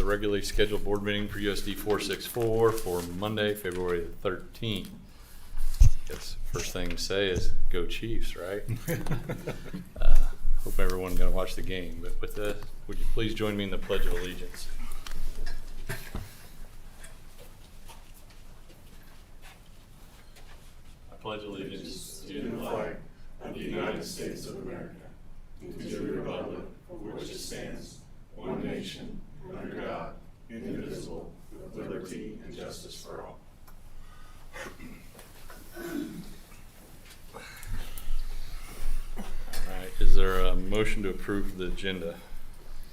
regularly scheduled board meeting for USD 464 for Monday, February the 13th. Guess first thing to say is go Chiefs, right? Hope everyone's going to watch the game. But with this, would you please join me in the Pledge of Allegiance? I pledge allegiance to the flag of the United States of America, and to the republic for which it stands, one nation, under God, indivisible, with liberty and justice for all. All right, is there a motion to approve the agenda?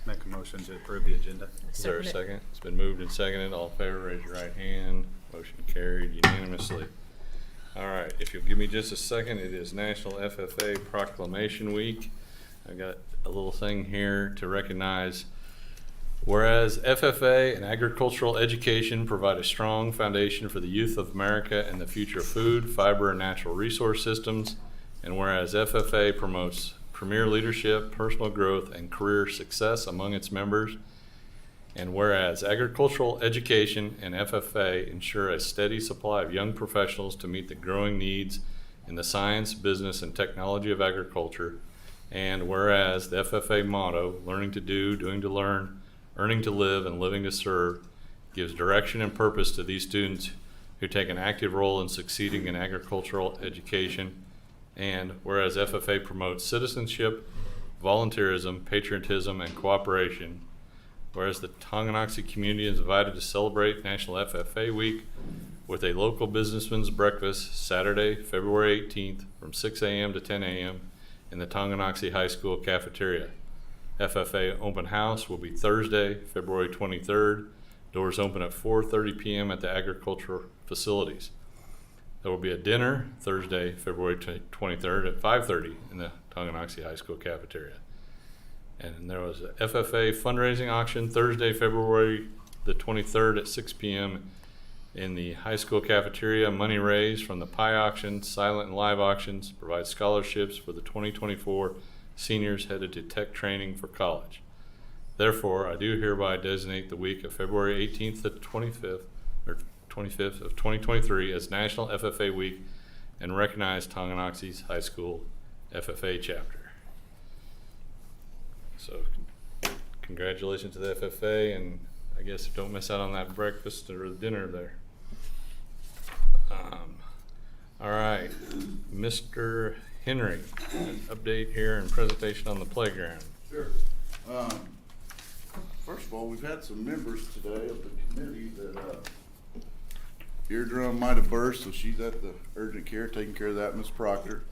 Make a motion to approve the agenda. Is there a second? It's been moved and seconded. All in favor, raise your right hand. Motion carried unanimously. All right, if you'll give me just a second, it is National FFA Proclamation Week. I've got a little thing here to recognize. Whereas FFA and agricultural education provide a strong foundation for the youth of America and the future of food, fiber, and natural resource systems, and whereas FFA promotes premier leadership, personal growth, and career success among its members, and whereas agricultural education and FFA ensure a steady supply of young professionals to meet the growing needs in the science, business, and technology of agriculture, and whereas the FFA motto, learning to do, doing to learn, earning to live, and living to serve, gives direction and purpose to these students who take an active role in succeeding in agricultural education, and whereas FFA promotes citizenship, volunteerism, patriotism, and cooperation, whereas the Tonganoxie community is invited to celebrate National FFA Week with a local businessman's breakfast Saturday, February 18th from 6 a.m. to 10 a.m. in the Tonganoxie High School cafeteria. FFA open house will be Thursday, February 23rd. Doors open at 4:30 p.m. at the agricultural facilities. There will be a dinner Thursday, February 23rd at 5:30 in the Tonganoxie High School cafeteria. And there was a FFA fundraising auction Thursday, February the 23rd at 6 p.m. in the high school cafeteria. Money raised from the pie auction, silent and live auctions provide scholarships for the 2024 seniors headed to tech training for college. Therefore, I do hereby designate the week of February 18th to 25th of 2023 as National FFA Week and recognize Tonganoxie's high school FFA chapter. So congratulations to the FFA, and I guess don't miss out on that breakfast or the dinner there. All right, Mr. Henry, an update here and presentation on the playground. Sure. First of all, we've had some members today of the committee that eardrum might have burst, so she's at the urgent care taking care of that. Miss Proctor.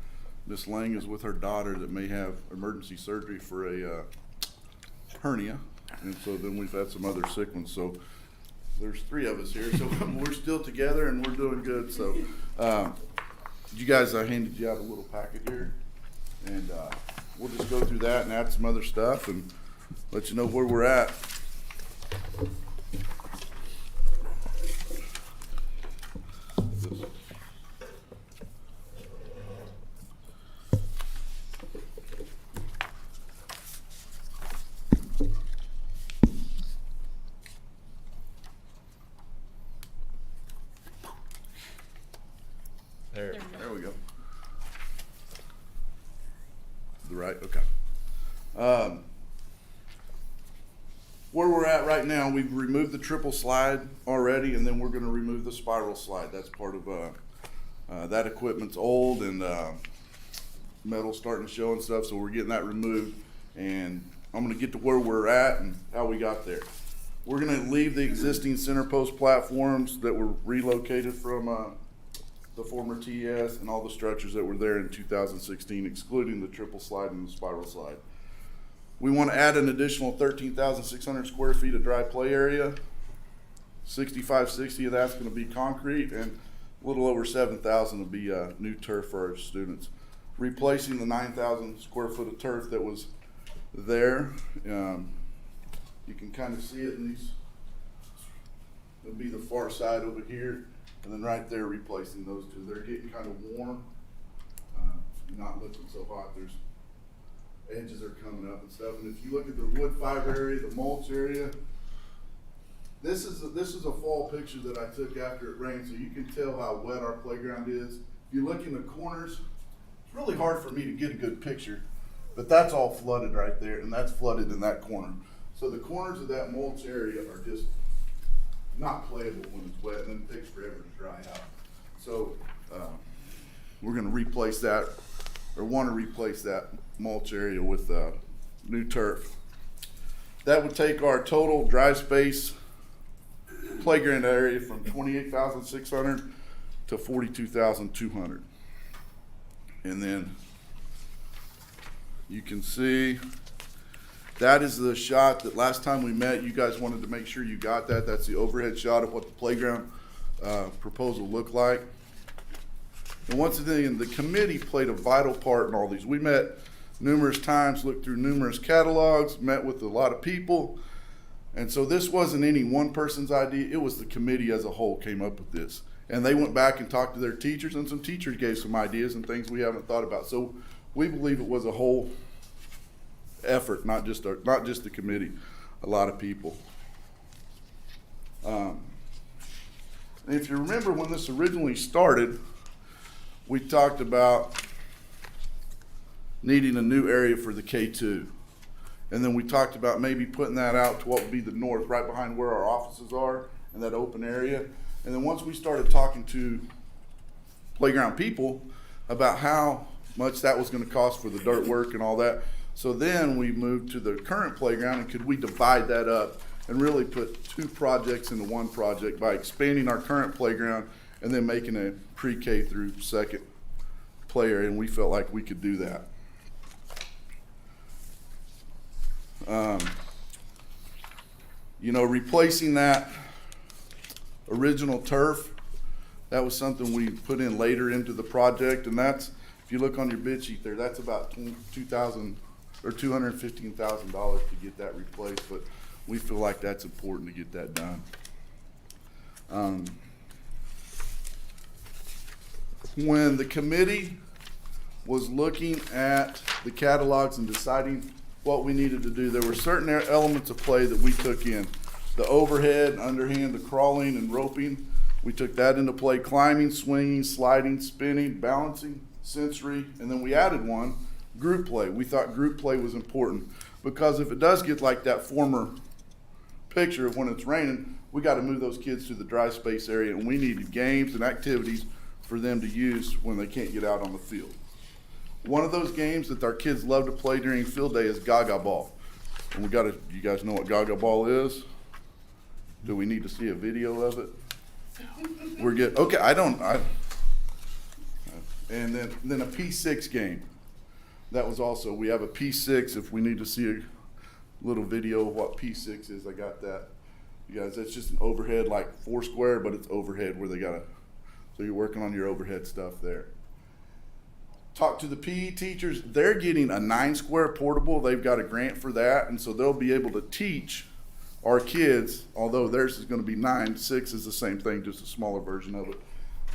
Miss Lang is with her daughter that may have emergency surgery for a hernia, and so then we've had some other sick ones. So there's three of us here, so we're still together and we're doing good. So you guys, I handed you out a little packet here, and we'll just go through that and add some other stuff and let you know where we're at. There we go. The right, okay. Where we're at right now, we've removed the triple slide already, and then we're going to remove the spiral slide. That's part of that equipment's old and metal starting to show and stuff, so we're getting that removed. And I'm going to get to where we're at and how we got there. We're going to leave the existing center post platforms that were relocated from the former TES and all the structures that were there in 2016, excluding the triple slide and the spiral slide. We want to add an additional 13,600 square feet of dry play area. 6560 of that's going to be concrete, and a little over 7,000 will be new turf for our students. Replacing the 9,000 square foot of turf that was there. You can kind of see it in these. It'll be the far side over here. And then right there, replacing those two. They're getting kind of warm, not looking so hot. There's edges are coming up and stuff. And if you look at the wood fiber area, the mulch area, This is a fall picture that I took after it rained, so you can tell how wet our playground is. If you look in the corners, it's really hard for me to get a good picture, but that's all flooded right there, and that's flooded in that corner. So the corners of that mulch area are just not playable when it's wet, and then it takes forever to dry out. So we're gonna replace that, or want to replace that mulch area with new turf. That would take our total dry space playground area from 28,600 to 42,200. And then you can see that is the shot that last time we met, you guys wanted to make sure you got that. That's the overhead shot of what the playground proposal looked like. And once again, the committee played a vital part in all these. We met numerous times, looked through numerous catalogs, met with a lot of people. And so this wasn't any one person's idea, it was the committee as a whole came up with this. And they went back and talked to their teachers, and some teachers gave some ideas and things we haven't thought about. So we believe it was a whole effort, not just the committee, a lot of people. And if you remember when this originally started, we talked about needing a new area for the K2. And then we talked about maybe putting that out to what would be the north, right behind where our offices are, in that open area. And then once we started talking to playground people about how much that was gonna cost for the dirt work and all that, so then we moved to the current playground, and could we divide that up and really put two projects into one project by expanding our current playground and then making a pre-K through second play area, and we felt like we could do that. You know, replacing that original turf, that was something we put in later into the project, and that's, if you look on your bid sheet there, that's about $215,000 to get that replaced, but we feel like that's important to get that done. When the committee was looking at the catalogs and deciding what we needed to do, there were certain elements of play that we took in. The overhead, underhand, the crawling and roping, we took that into play. Climbing, swinging, sliding, spinning, balancing, sensory, and then we added one, group play. We thought group play was important because if it does get like that former picture of when it's raining, we got to move those kids to the dry space area, and we needed games and activities for them to use when they can't get out on the field. One of those games that our kids love to play during field day is Gaga Ball. And you guys know what Gaga Ball is? Do we need to see a video of it? We're good. Okay, and then a P6 game. That was also, we have a P6, if we need to see a little video of what P6 is, I got that. You guys, that's just an overhead, like Foursquare, but it's overhead where so you're working on your overhead stuff there. Talk to the PE teachers, they're getting a 9-square portable, they've got a grant for that, and so they'll be able to teach our kids, although theirs is gonna be 9, 6 is the same thing, just a smaller version of it.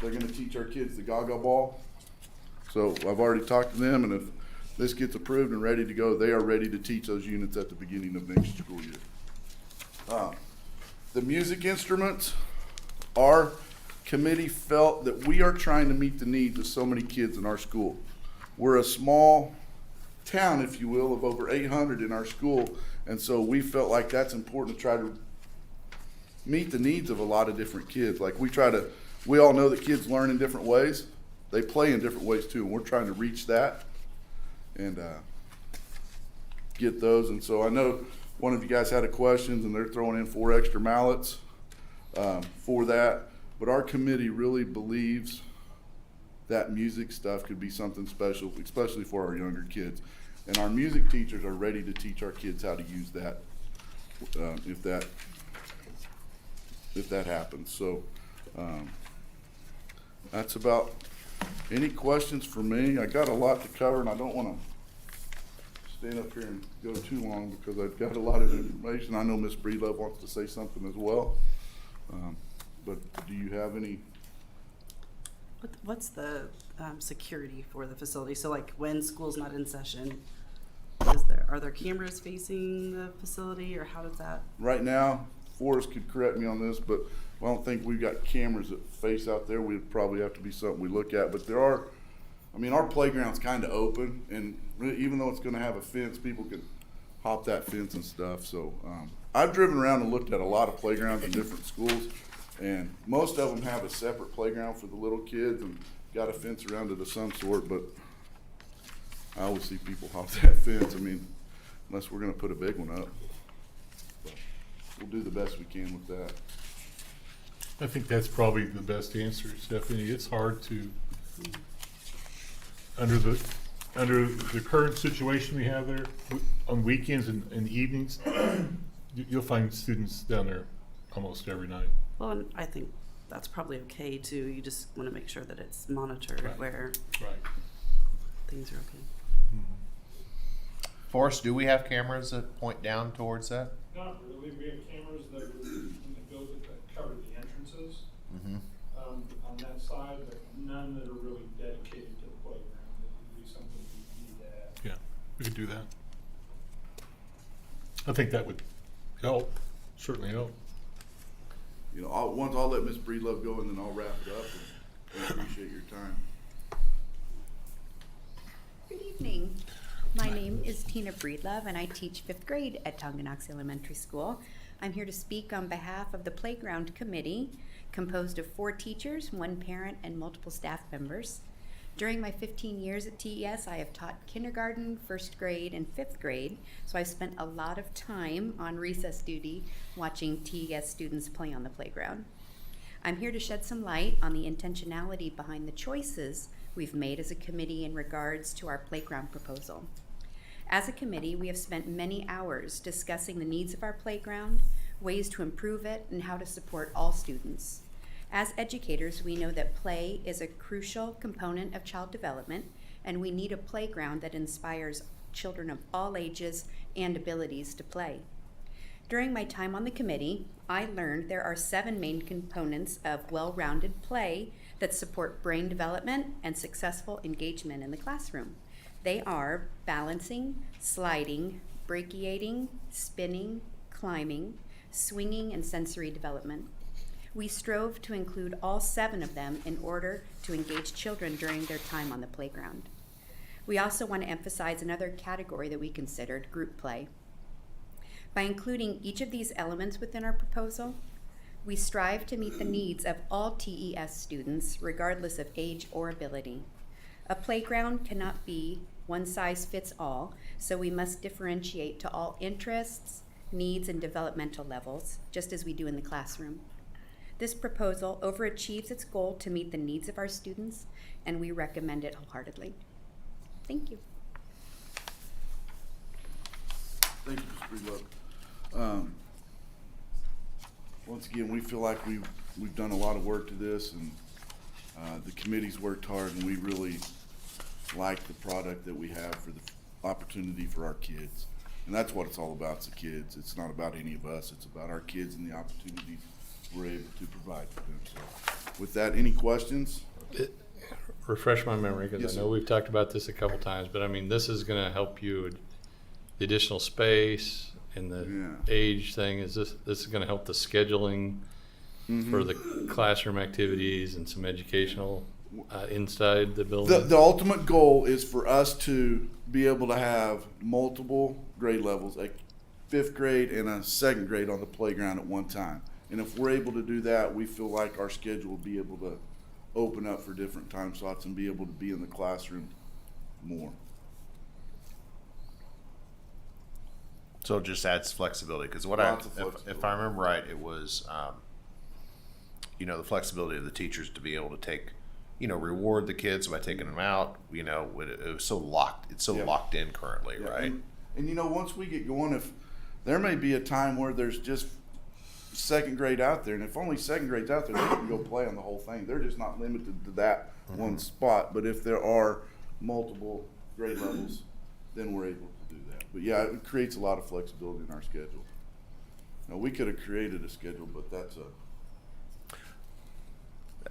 They're gonna teach our kids the Gaga Ball. So I've already talked to them, and if this gets approved and ready to go, they are ready to teach those units at the beginning of next school year. The music instruments, our committee felt that we are trying to meet the needs of so many kids in our school. We're a small town, if you will, of over 800 in our school, and so we felt like that's important to try to meet the needs of a lot of different kids. Like we all know that kids learn in different ways. They play in different ways too, and we're trying to reach that and get those. And so I know one of you guys had a question, and they're throwing in 4 extra mallets for that. But our committee really believes that music stuff could be something special, especially for our younger kids. And our music teachers are ready to teach our kids how to use that if that happens. So that's about. Any questions for me? I got a lot to cover, and I don't want to stand up here and go too long because I've got a lot of information. I know Ms. Breedlove wants to say something as well. But do you have any? What's the security for the facility? So like when school's not in session, are there cameras facing the facility, or how does that? Right now, Forrest could correct me on this, but I don't think we've got cameras that face out there. We'd probably have to be something we look at, but there are, I mean, our playground's kind of open, and even though it's gonna have a fence, people can hop that fence and stuff, so, I've driven around and looked at a lot of playgrounds in different schools, and most of them have a separate playground for the little kids and got a fence around it of some sort, but I always see people hop that fence, I mean, unless we're gonna put a big one up. But we'll do the best we can with that. I think that's probably the best answer, Stephanie. It's hard to, under the current situation we have there, on weekends and evenings, you'll find students down there almost every night. Well, and I think that's probably okay too. You just want to make sure that it's monitored Right. where Right. things are okay. Forrest, do we have cameras that point down towards that? Not really. We have cameras that are in the building that cover the entrances Mm-hmm. on that side, but none that are really dedicated to the playground. That would be something we need to add. Yeah, we could do that. I think that would help, certainly help. You know, I'll let Ms. Breedlove go and then I'll wrap it up, and I appreciate your time. Good evening. My name is Tina Breedlove, and I teach 5th grade at Tonganoxie Elementary School. I'm here to speak on behalf of the Playground Committee, composed of 4 teachers, 1 parent, and multiple staff members. During my 15 years at TES, I have taught kindergarten, 1st grade, and 5th grade, so I've spent a lot of time on recess duty watching TES students play on the playground. I'm here to shed some light on the intentionality behind the choices we've made as a committee in regards to our playground proposal. As a committee, we have spent many hours discussing the needs of our playground, ways to improve it, and how to support all students. As educators, we know that play is a crucial component of child development, and we need a playground that inspires children of all ages and abilities to play. During my time on the committee, I learned there are 7 main components of well-rounded play that support brain development and successful engagement in the classroom. They are balancing, sliding, brachiating, spinning, climbing, swinging, and sensory development. We strove to include all 7 of them in order to engage children during their time on the playground. We also want to emphasize another category that we considered, group play. By including each of these elements within our proposal, we strive to meet the needs of all TES students, regardless of age or ability. A playground cannot be one size fits all, so we must differentiate to all interests, needs, and developmental levels, just as we do in the classroom. This proposal overachieves its goal to meet the needs of our students, and we recommend it wholeheartedly. Thank you. Thank you, Ms. Breedlove. Once again, we feel like we've done a lot of work to this, and the committee's worked hard, and we really like the product that we have for the opportunity for our kids. And that's what it's all about, it's the kids. It's not about any of us, it's about our kids and the opportunities we're able to provide for them. So with that, any questions? Refresh my memory, because Yes, I know sir. we've talked about this a couple times, but I mean, this is gonna help you with the additional space and the Yeah. age thing. Is this is gonna help the scheduling for the classroom activities and some educational inside the building? The ultimate goal is for us to be able to have multiple grade levels, like 5th grade and a 2nd grade on the playground at one time. And if we're able to do that, we feel like our schedule will be able to open up for different time slots and be able to be in the classroom more. So it just adds flexibility, because Lots of if flexibility. I remember right, it was, the flexibility of the teachers to be able to take, reward the kids by taking them out, it was so locked, it's so Yeah. locked in currently, Yeah, right? And once we get going, if there may be a time where there's just 2nd grade out there, and if only 2nd grade's out there, they can go play on the whole thing. They're just not limited to that one spot. But if there are multiple grade levels, then we're able to do that. But yeah, it creates a lot of flexibility in our schedule. Now, we could have created a schedule, but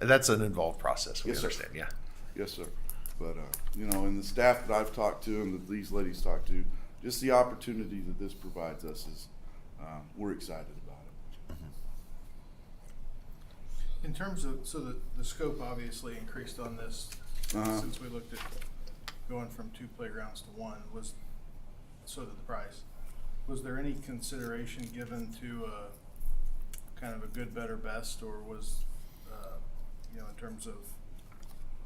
That's an involved process, we Yes, sir. understand, yeah. yes, sir. But, and the staff that I've talked to and that these ladies talked to, just the opportunity that this provides us is, we're excited about it. In terms of, so the scope obviously increased on this Uh-huh. since we looked at going from 2 playgrounds to 1, so did the price. Was there any consideration given to kind of a good, better, best, or was, in terms of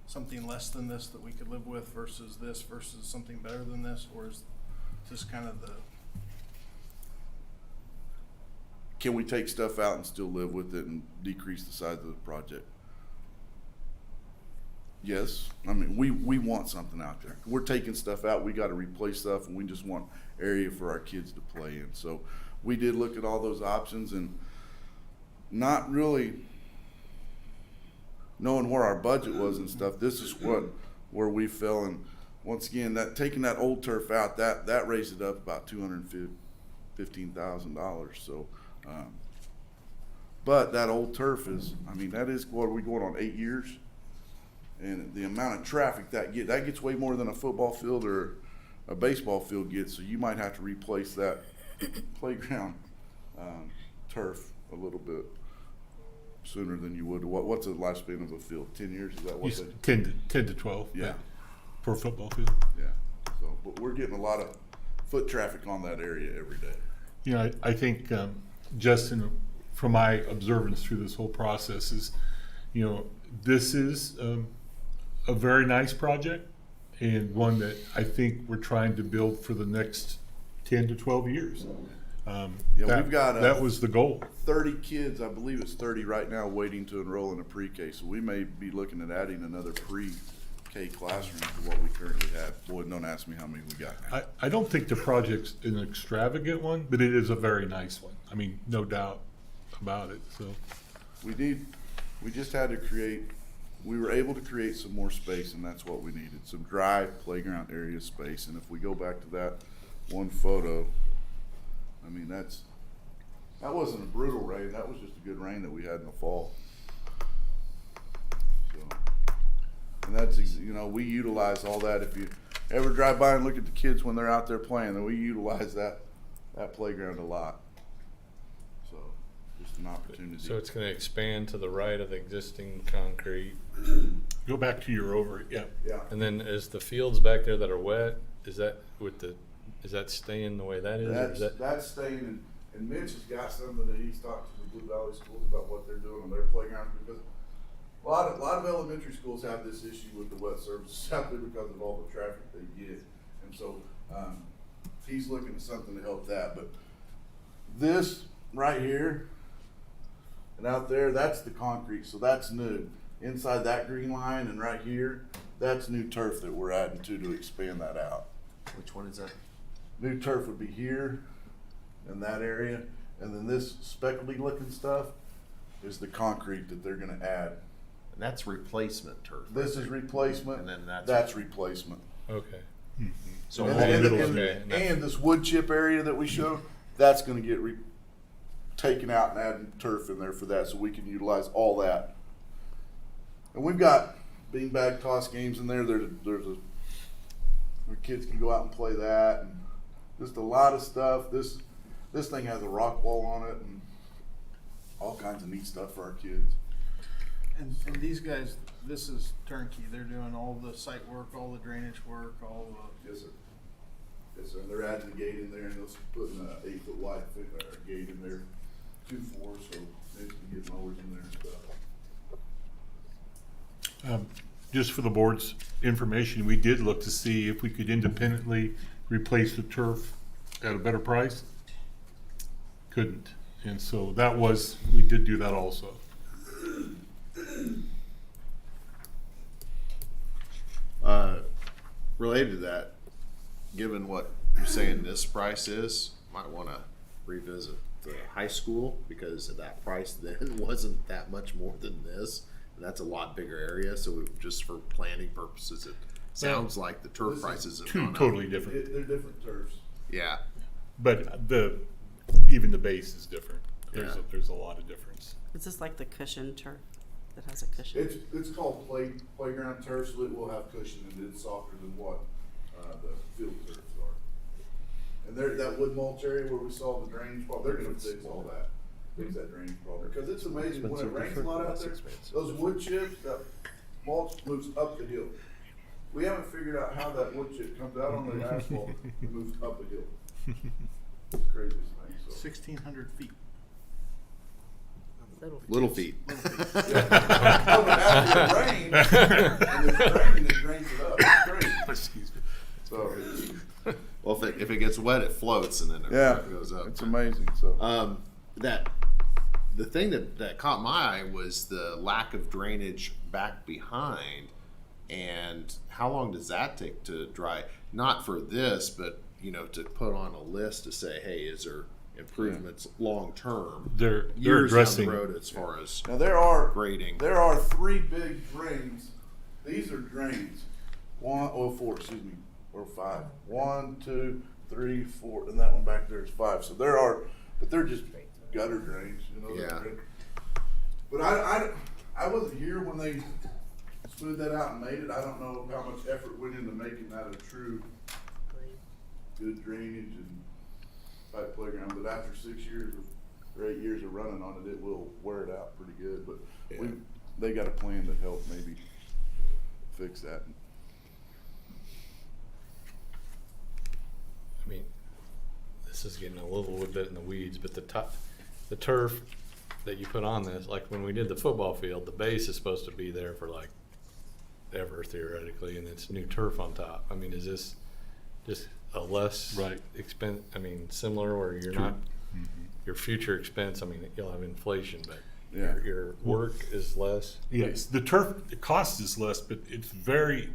something less than this that we could live with versus something better than this, or is this kind of the, Can we take stuff out and still live with it and decrease the size of the project? Yes, I mean, we want something out there. We're taking stuff out, we gotta replace stuff, and we just want area for our kids to play in. So we did look at all those options, and not really knowing where our budget was and stuff, this is where we fell. And once again, that taking that old turf out, that raised it up about $215,000. So, but that old turf is, I mean, that is, what are we going on, 8 years? And the amount of traffic that gets way more than a football field or a baseball field gets. So you might have to replace that playground turf a little bit sooner than you would. What's the lifespan of a field? 10 years? Is that what they? 10 to 12. Yeah. For a football field. Yeah. So, but we're getting a lot of foot traffic on that area every day. You know, I think, Justin, from my observance through this whole process is, this is a very nice project and one that I think we're trying to build for the next 10 to 12 years. We've got that was the goal. 30 kids, I believe it's 30 right now, waiting to enroll in a pre-K. So we may be looking at adding another pre-K classroom to what we currently have. Boy, don't ask me how many we got now. I don't think the project's an extravagant one, but it is a very nice one. I mean, no doubt about it, so. We were able to create some more space, and that's what we needed, some dry playground area space. And if we go back to that one photo, I mean, that wasn't a brutal rain, that was just a good rain that we had in the fall. So, and that's, we utilize all that. If you ever drive by and look at the kids when they're out there playing, then we utilize that playground a lot. So, just an opportunity. So it's gonna expand to the right of the existing concrete. Go back to your over, yeah. Yeah. And then is the fields back there that are wet, is that staying the way that is? Or is that? That's staying, and Mitch has got something that he's talked to the Blue Valley schools about what they're doing on their playgrounds, because a lot of elementary schools have this issue with the wet surfaces simply because of all the traffic they get. And so, he's looking at something to help that. But this right here and out there, that's the concrete, so that's new. Inside that green line and right here, that's new turf that we're adding to expand that out. Which one is that? New turf would be here in that area, and then this speckledy looking stuff is the concrete that they're gonna add. And that's replacement turf. This is replacement, And then that's replacement. Okay. So And, all and- middle and- okay. and this wood chip area that we showed, that's gonna get taken out and adding turf in there for that, so we can utilize all that. And we've got beanbag toss games in there. There's where kids can go out and play that, and just a lot of stuff. This thing has a rock wall on it and all kinds of neat stuff for our kids. and these guys, this is turnkey, they're doing all the site work, all the drainage work, all the, Yes, sir. Yes, sir. And they're adding a gate in there, and they're putting an 8-foot wide gate in there, 2-4, so they can get mowers in there and stuff. Just for the board's information, we did look to see if we could independently replace the turf at a better price. Couldn't, and so we did do that also. Related to that, given what you're saying this price is, might want to revisit the high school, because that price then wasn't that much more than this. And that's a lot bigger area, so just for planning purposes, it sounds like the turf prices have Two gone up. totally different, They're different turfs. Yeah, but even the base is different. Yeah. There's a lot of difference. Is this like the cushion turf that has a cushion? It's called playground turf, so it will have cushion, and it's softer than what the field turfs are. And that wood mulch area where we saw the drainage, well, they're gonna fix all that. fix that drainage problem, because it's amazing, when it Expensive rains a to lot out that's there, expensive. those wood chips, that mulch moves up the hill. We haven't figured out how that wood chip comes out on the asphalt and moves up the hill. It's the craziest thing, so. 1,600 feet. Little feet. No, but after it rains, and it's raining, it drains it up, it's crazy. Excuse me. So, it's, Well, if it gets wet, it floats and then yeah, it goes up. it's amazing, so. The thing that caught my eye was the lack of drainage back behind, and how long does that take to dry? Not for this, but to put on a list to say, hey, is there improvements long term? They're Years addressing. down the road as far as Now, there are grading. 3 big drains. These are drains. 4, excuse me, or 5. 1, 2, 3, 4, and that one back there is 5. So there are, but they're just gutter drains, Yeah. But I wasn't here when they smoothed that out and made it. I don't know how much effort went into making that a true good drainage and type playground. But after 6 years or 8 years of running on it, it will wear it out pretty good. But they got a plan to help maybe fix that. I mean, this is getting a little bit in the weeds, but the turf that you put on this, like when we did the football field, the base is supposed to be there for like ever theoretically, and it's new turf on top. I mean, is this just a less similar, where you're not your future expense? I mean, you'll have inflation, but Yeah. your work is less. Yes, the cost is less, but it's the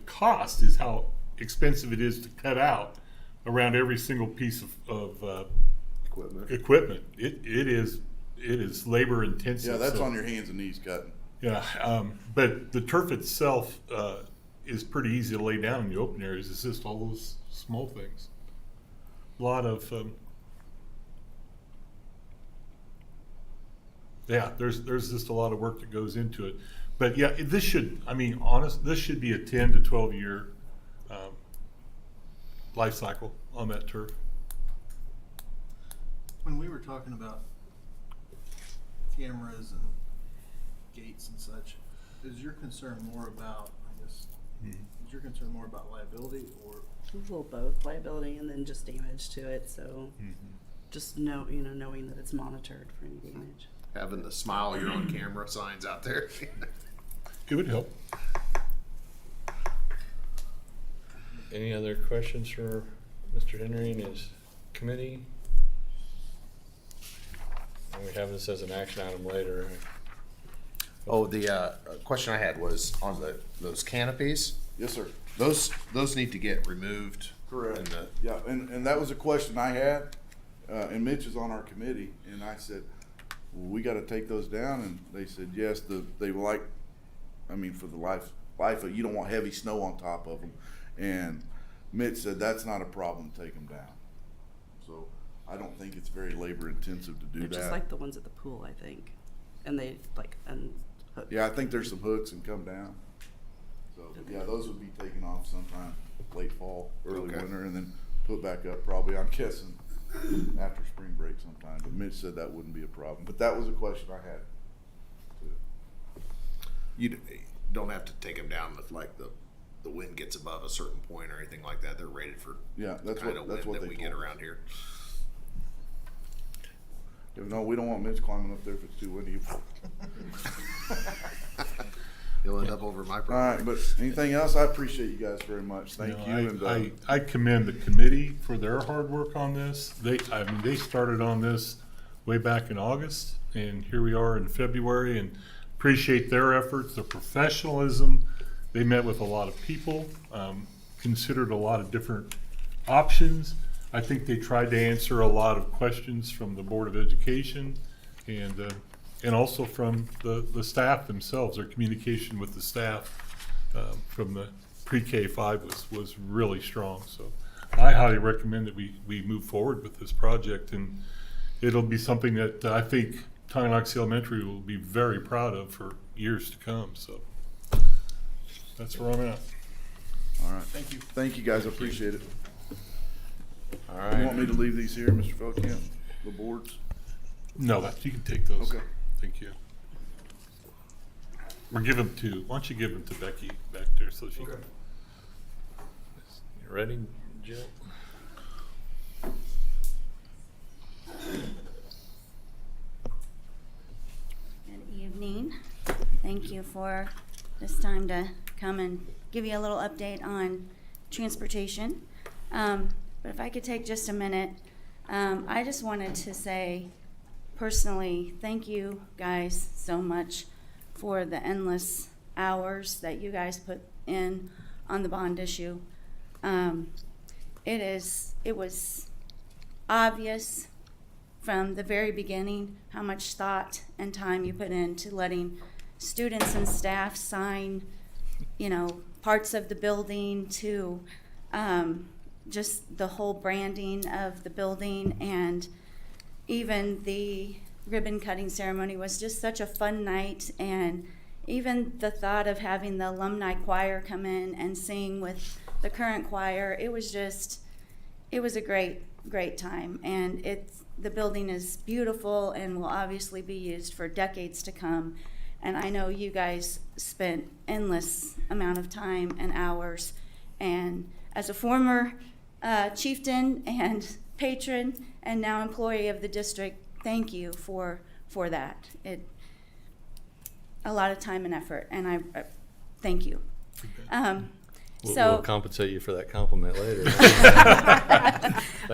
cost is how expensive it is to cut out around every single piece of equipment. It is labor intensive. Yeah, that's so- on your hands and knees cutting. Yeah, but the turf itself is pretty easy to lay down in the open areas. It's just all those small things. A lot of there's just a lot of work that goes into it. But yeah, this should be a 10 to 12 year life cycle on that turf. When we were talking about cameras and gates and such, is your concern more about, is your concern more about liability or? A little both, liability and then just damage to it, so just knowing that it's monitored for any damage. Having the smile you're on camera signs out there. It would help. Any other questions for Mr. Henry and his committee? And we have this as an action item later. Oh, the question I had was on those canopies. Yes, sir. Those need to get removed. Correct. And Yeah, and that was a question I had, and Mitch is on our committee, and I said, well, we gotta take those down, and they said, yes, they were like, for the life of, you don't want heavy snow on top of them, and Mitch said, that's not a problem, take them down. So, I don't think it's very labor intensive to do They're that. just like the ones at the pool, I think, and they unhook. Yeah, I think there's some hooks and come down. So, but yeah, those would be taken off sometime late fall, early Okay. winter, and then put back up probably, I'm guessing, after spring break sometime. But Mitch said that wouldn't be a problem. But that was a question I had. you don't have to take them down if like the wind gets above a certain point or anything like that. They're rated for Yeah, the that's kind of what wind that they we get told us. around here. No, we don't want Mitch climbing up there if it's too windy. You'll end up over my All property. right, but anything else? I appreciate you guys very much. Thank you. And I commend the committee for their hard work on this. They started on this way back in August, and here we are in February, and appreciate their efforts, their professionalism. They met with a lot of people, considered a lot of different options. I think they tried to answer a lot of questions from the Board of Education and also from the staff themselves. Their communication with the staff from the pre-K-5 was really strong. So I highly recommend that we move forward with this project, and it'll be something that I think Tonganoxie Elementary will be very proud of for years to come. So that's where I'm at. all right, thank you. Thank you, guys. I appreciate it. All You want right. me to leave these here, Mr. Feldkamp, the boards? No, you can take those. Okay. Thank you. Or give them to, why don't you give them to Becky back there so she can. You ready, Jill? Good evening. Thank you for this time to come and give you a little update on transportation. But if I could take just a minute, I just wanted to say personally, thank you guys so much for the endless hours that you guys put in on the bond issue. It was obvious from the very beginning how much thought and time you put into letting students and staff sign, parts of the building to just the whole branding of the building, and even the ribbon cutting ceremony was just such a fun night. And even the thought of having the alumni choir come in and sing with the current choir, it was a great time. And the building is beautiful and will obviously be used for decades to come. And I know you guys spent endless amount of time and hours. And as a former chieftain and patron and now employee of the district, thank you for that. A lot of time and effort, and I thank you. We'll compensate you for that compliment later.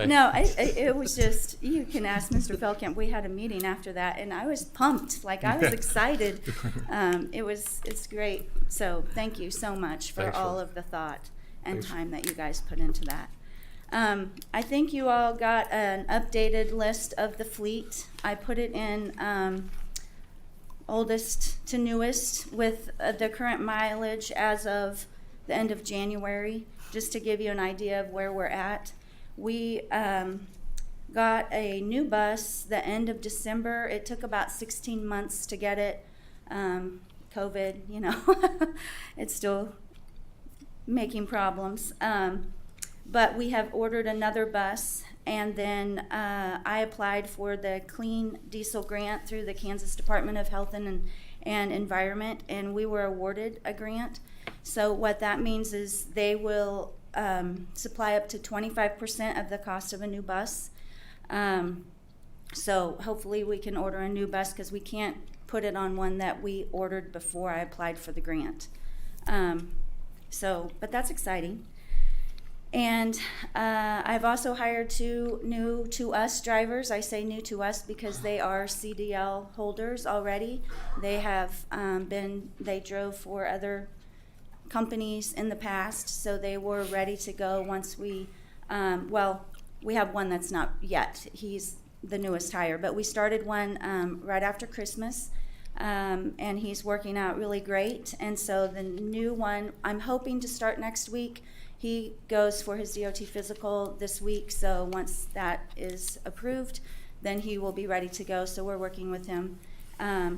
No, it was just, you can ask Mr. Feldkamp. We had a meeting after that, and I was pumped. Like, I was excited. It's great. So thank you so much for Thanks, all Phil. of the thought and Thanks. time that you guys put into that. I think you all got an updated list of the fleet. I put it in oldest to newest with the current mileage as of the end of January, just to give you an idea of where we're at. We got a new bus the end of December. It took about 16 months to get it. COVID, it's still making problems. But we have ordered another bus, and then I applied for the Clean Diesel Grant through the Kansas Department of Health and Environment, and we were awarded a grant. So what that means is they will supply up to 25% of the cost of a new bus. So hopefully we can order a new bus, because we can't put it on one that we ordered before I applied for the grant. But that's exciting. And I've also hired 2 new to us drivers. I say new to us because they are CDL holders already. They have they drove for other companies in the past, so they were ready to go once we have one that's not yet. He's the newest hire, but we started one right after Christmas, and he's working out really great. And so the new one, I'm hoping to start next week. He goes for his DOT physical this week, so once that is approved, then he will be ready to go. So we're working with him,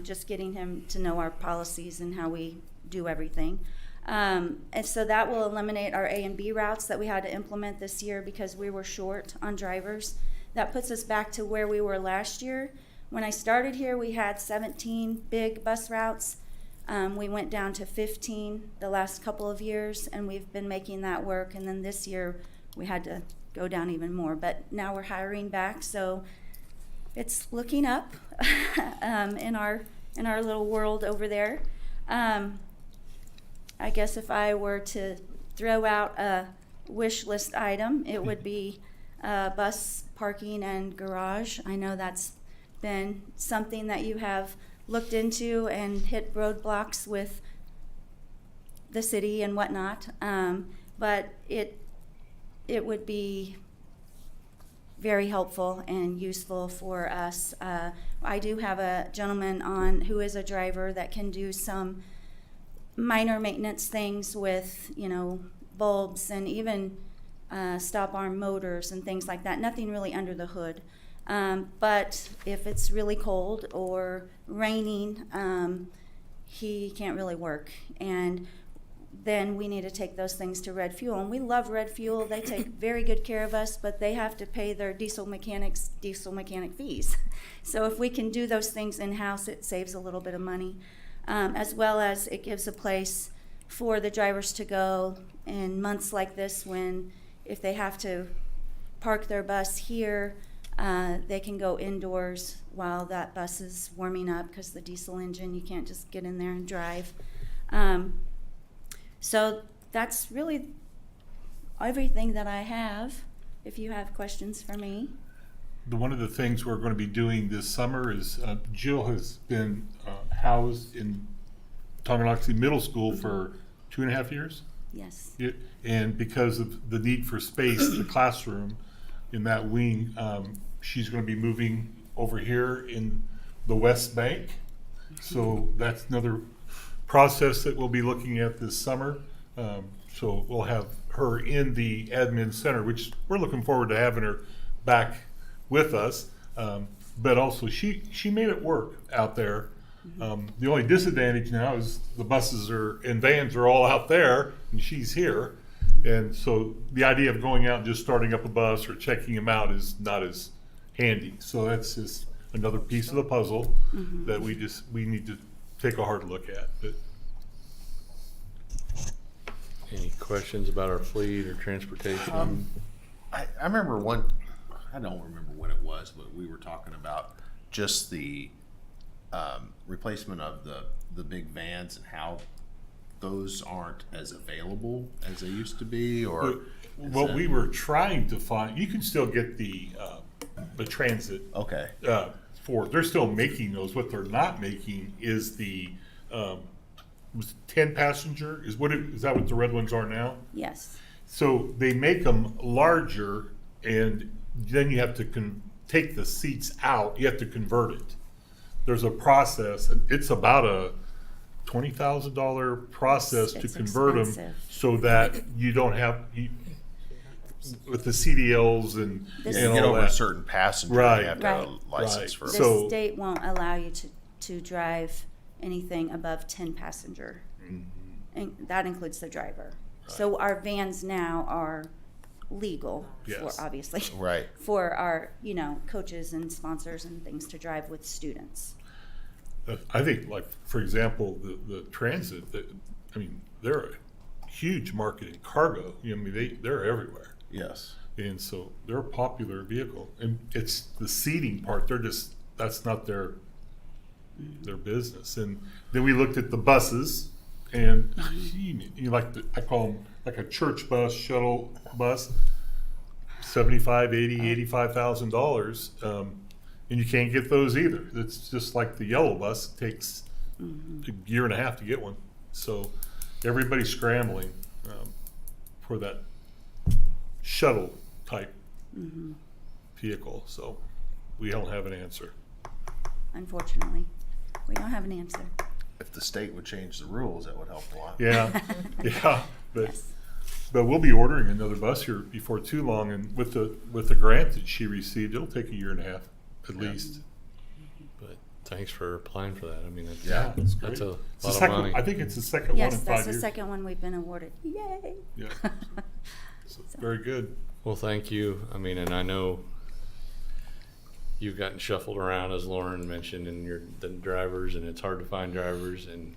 just getting him to know our policies and how we do everything. And so that will eliminate our A and B routes that we had to implement this year because we were short on drivers. That puts us back to where we were last year. When I started here, we had 17 big bus routes. We went down to 15 the last couple of years, and we've been making that work. And then this year, we had to go down even more. But now we're hiring back, so it's looking up in our little world over there. I guess if I were to throw out a wish list item, it would be bus parking and garage. I know that's been something that you have looked into and hit roadblocks with the city and whatnot, but it would be very helpful and useful for us. I do have a gentleman on who is a driver that can do some minor maintenance things with, bulbs and even stop arm motors and things like that. Nothing really under the hood. But if it's really cold or raining, he can't really work. And then we need to take those things to Red Fuel. And we love Red Fuel. They take very good care of us, but they have to pay their diesel mechanic fees. So if we can do those things in-house, it saves a little bit of money, as well as it gives a place for the drivers to go in months like this when, if they have to park their bus here, they can go indoors while that bus is warming up, because the diesel engine, you can't just get in there and drive. So that's really everything that I have. If you have questions for me. One of the things we're going to be doing this summer is Jill has been housed in Tonganoxie Middle School for 2.5 years. Yes. And because of the need for space, the classroom in that wing, she's going to be moving over here in the West Bank. So that's another process that we'll be looking at this summer. So we'll have her in the admin center, which we're looking forward to having her back with us. But also she made it work out there. The only disadvantage now is the buses and vans are all out there and she's here. And so the idea of going out and just starting up a bus or checking them out is not as handy. So that's just another piece of the puzzle that we need to take a hard look at. But Any questions about our fleet or transportation? I remember I don't remember when it was, but we were talking about just the replacement of the big vans and how those aren't as available as they used to be, or what we were trying to find, you can still get the transit. Okay. They're still making those. What they're not making is the 10 passenger. Is that what the red ones are now? Yes. So they make them larger, and then you have to take the seats out. You have to convert it. There's a process. It's about a $20,000 process to It's convert them expensive. so that you don't have with the CDLs and This- You and get all over a that. certain passenger, Right. you have to have a Right. license Right. for. The So- state won't allow you to drive anything above 10 passenger. And that includes the driver. So our vans now are legal, Yes. for obviously, Right. for our, coaches and sponsors and things to drive with students. I think, like, for example, the transit, they're a huge market in cargo. They're everywhere. Yes. And so they're a popular vehicle. And it's the seating part, that's not their business. And then we looked at the buses, and I call them like a church bus, shuttle bus, $75,000, $80,000, $85,000. And you can't get those either. It's just like the yellow bus. It takes a year and a half to get one. So everybody's scrambling for that shuttle type vehicle. So we don't have an answer. Unfortunately, we don't have an answer. If the state would change the rules, that would help a lot. Yeah, yeah. Yes. But we'll be ordering another bus here before too long. And with the grant that she received, it'll take a year and a half at least. But thanks for applying for that. That's, Yeah, That's that's great. a It's the lot of second- money. I think it's the second one Yes, in 5 that's the years. second one we've been awarded. Yay! Yeah. So, very good. Well, thank you. And I know you've gotten shuffled around, as Lauren mentioned, and you're the drivers, and it's hard to find drivers. And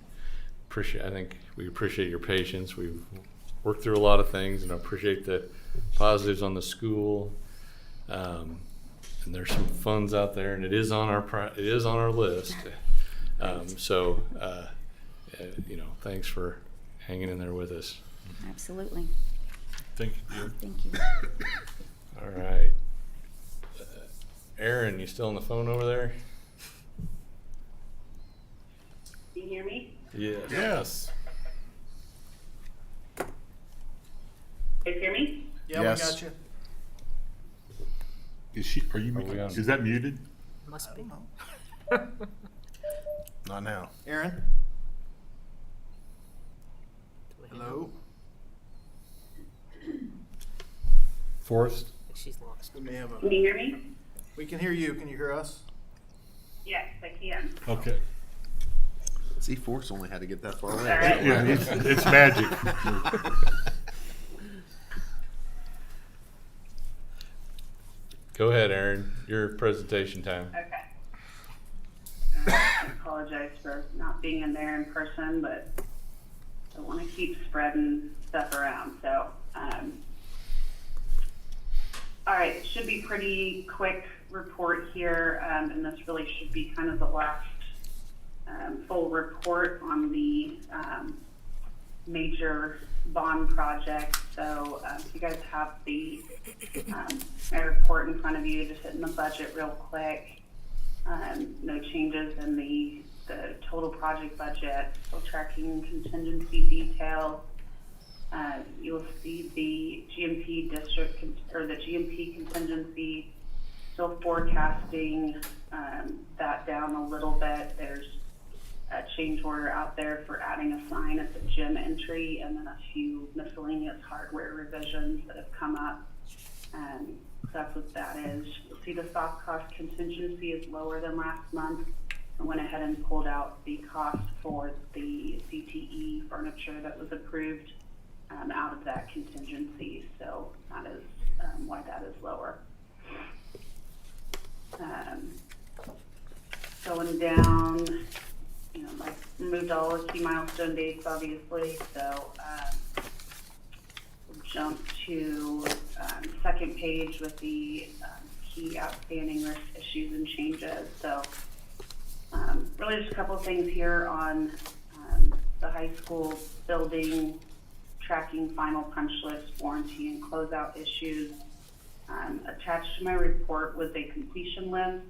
I think we appreciate your patience. We've worked through a lot of things, and I appreciate the positives on the school. And there's some funds out there, and it is on our list. Thanks for hanging in there with us. Absolutely. Thank you, dear. Thank you. All right. Aaron, you still on the phone over there? Can you hear me? Yes. Yes. Can you hear me? Yeah, Yes. we got you. Are you? Are we on? Is that muted? Must be. Not now. Aaron? Hello? Forrest? She's lost. We may have Can you hear me? we can hear you. Can you hear us? Yes, I can. Okay. See, Forrest only had to get that far away. All right. Yeah, it's magic. Go ahead, Aaron, your presentation time. Okay. I apologize for not being in there in person, but I want to keep spreading stuff around. So, all right, it should be pretty quick report here, and this really should be kind of the last full report on the major bond project. So if you guys have the my report in front of you, just hitting the budget real quick. No changes in the total project budget, still tracking contingency detail. You'll see the GMP district or the GMP contingency still forecasting that down a little bit. There's a change order out there for adding a sign at the gym entry, and then a few miscellaneous hardware revisions that have come up. That's what that is. You'll see the soft cost contingency is lower than last month. I went ahead and pulled out the cost for the CTE furniture that was approved out of that contingency. So that is why that is lower. Going down, you know, like moved all the key milestone dates, obviously. So we'll jump to second page with the key outstanding risk issues and changes. So really just a couple of things here on the high school building, tracking final punch list, warranty, and closeout issues. Attached to my report was a completion list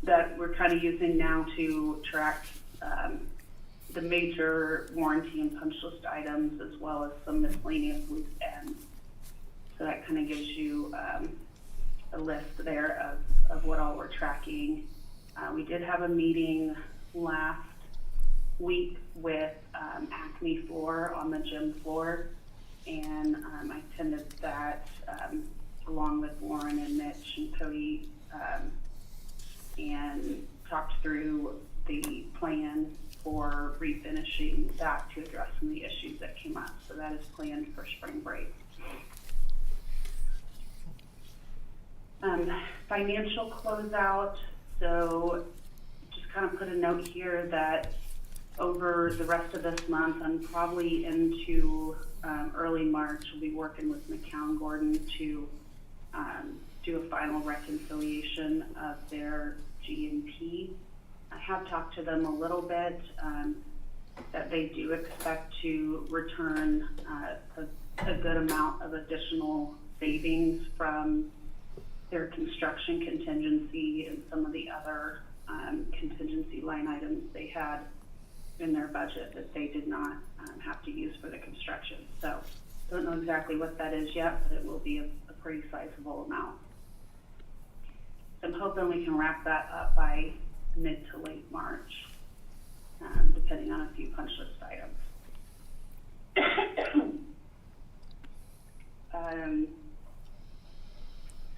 that we're kind of using now to track the major warranty and punch list items, as well as some miscellaneous loose ends. So that kind of gives you a list there of what all we're tracking. We did have a meeting last week with Acme Floor on the gym floor, and I attended that along with Warren and Mitch and Cody, and talked through the plan for refinishing that to address some of the issues that came up. So that is planned for spring break. Financial closeout. So just kind of put a note here that over the rest of this month and probably into early March, we'll be working with McCown Gordon to do a final reconciliation of their GMP. I have talked to them a little bit, that they do expect to return a good amount of additional savings from their construction contingency and some of the other contingency line items they had in their budget that they did not have to use for the construction. So don't know exactly what that is yet, but it will be a pretty sizable amount. So I'm hoping we can wrap that up by mid to late March, depending on a few punch list items.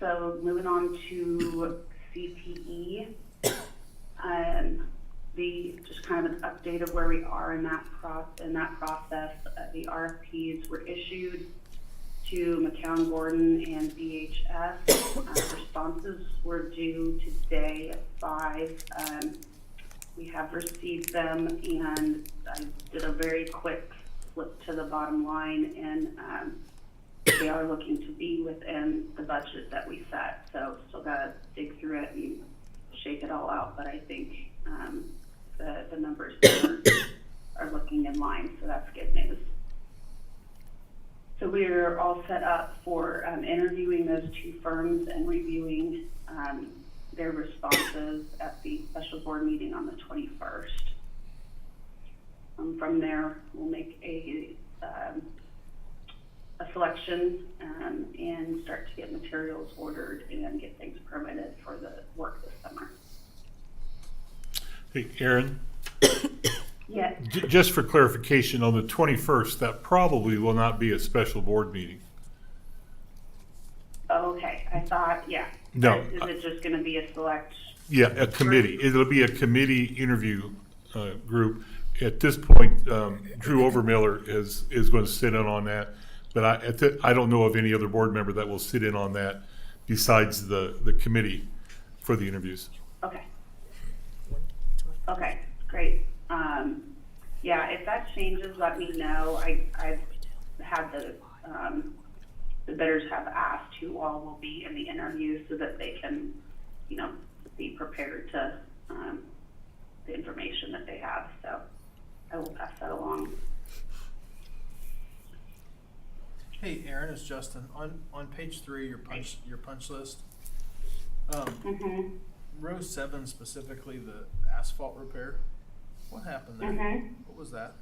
So moving on to CTE, just kind of an update of where we are in that process. The RFPs were issued to McCown Gordon and BHS. Responses were due today at 5. We have received them, and I did a very quick flip to the bottom line, and they are looking to be within the budget that we set. So still gotta dig through it and shake it all out, but I think the numbers are looking in line, so that's good news. So we're all set up for interviewing those two firms and reviewing their responses at the special board meeting on the 21st. From there, we'll make a selection and start to get materials ordered and get things permitted for the work this summer. Hey, Aaron, Yes. just for clarification, on the 21st, that probably will not be a special board meeting. Oh, okay. I thought, yeah. No. Is it just going to be a select? Yeah, a committee. It'll be a committee interview group. At this point, Drew Overmiller is going to sit in on that, but I don't know of any other board member that will sit in on that besides the committee for the interviews. Okay. Okay, great. Yeah, if that changes, let me know. I've had the bidders have asked who all will be in the interview so that they can, be prepared to, the information that they have. So I will pass that along. Hey, Aaron, it's Justin. On page 3, your punch list. Row 7 specifically, the asphalt repair. What happened there? What was that?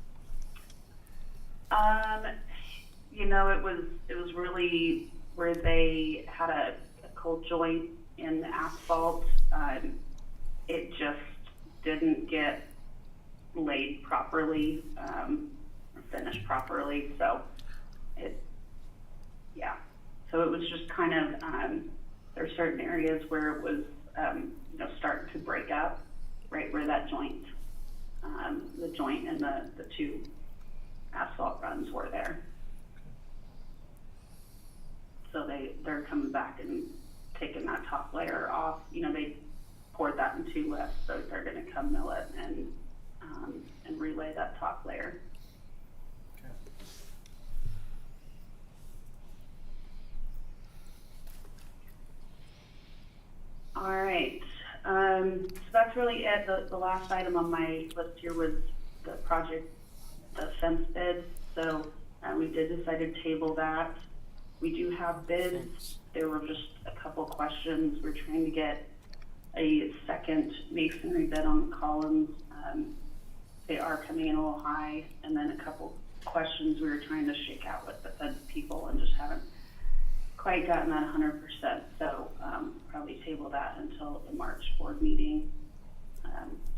It was really where they had a cold joint in the asphalt. It just didn't get laid properly, or finished properly. So so it was just kind of, there are certain areas where it was, starting to break up, right where that joint, the joint and the two asphalt runs were there. So they're coming back and taking that top layer off. They poured that into us, so they're going to come mill it and relay that top layer. Okay. All right. So that's really it. The last item on my list here was the project, the fence bid. So we did decide to table that. We do have bids. There were just a couple questions. We're trying to get a second masonry bid on the columns. They are coming in a little high. And then a couple questions we were trying to shake out with the people and just haven't quite gotten that 100%. So probably table that until the March board meeting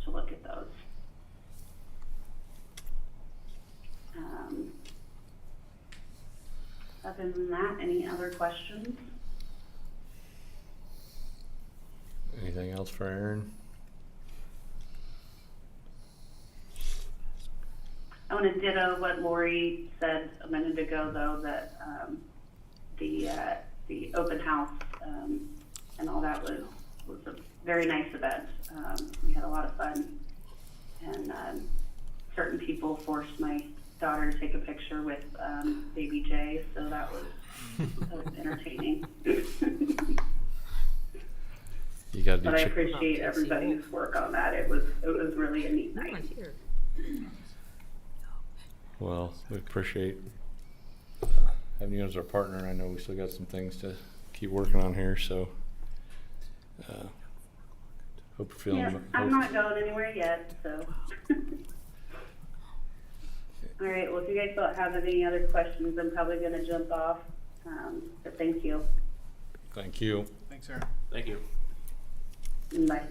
to look at those. Other than that, any other questions? Anything else for Aaron? I want to ditto what Lori said a minute ago, though, that the open house and all that was a very nice event. We had a lot of fun, and certain people forced my daughter to take a picture with baby Jay, so that was entertaining. You got to do But I appreciate everybody's work on that. It was really a neat night. Well, we appreciate having you as our partner. I know we still got some things to keep working on here, so hope you're feeling. Yeah, I'm not going anywhere yet, so. All right, well, if you guys don't have any other questions, I'm probably going to jump off. But thank you. Thank you. Thanks, Aaron. Thank you. Bye.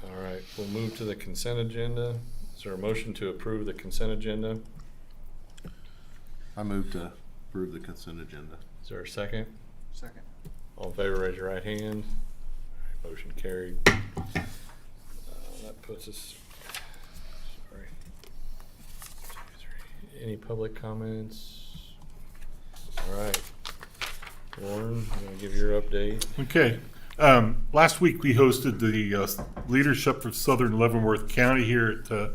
All right, we'll move to the consent agenda. Is there a motion to approve the consent agenda? I move to approve the consent agenda. Is there a second? Second. All in favor, raise your right hand. Motion carried. That puts us, sorry. Any public comments? All right. Warren, I'm going to give your update. Okay. Last week we hosted the leadership for Southern Leavenworth County here at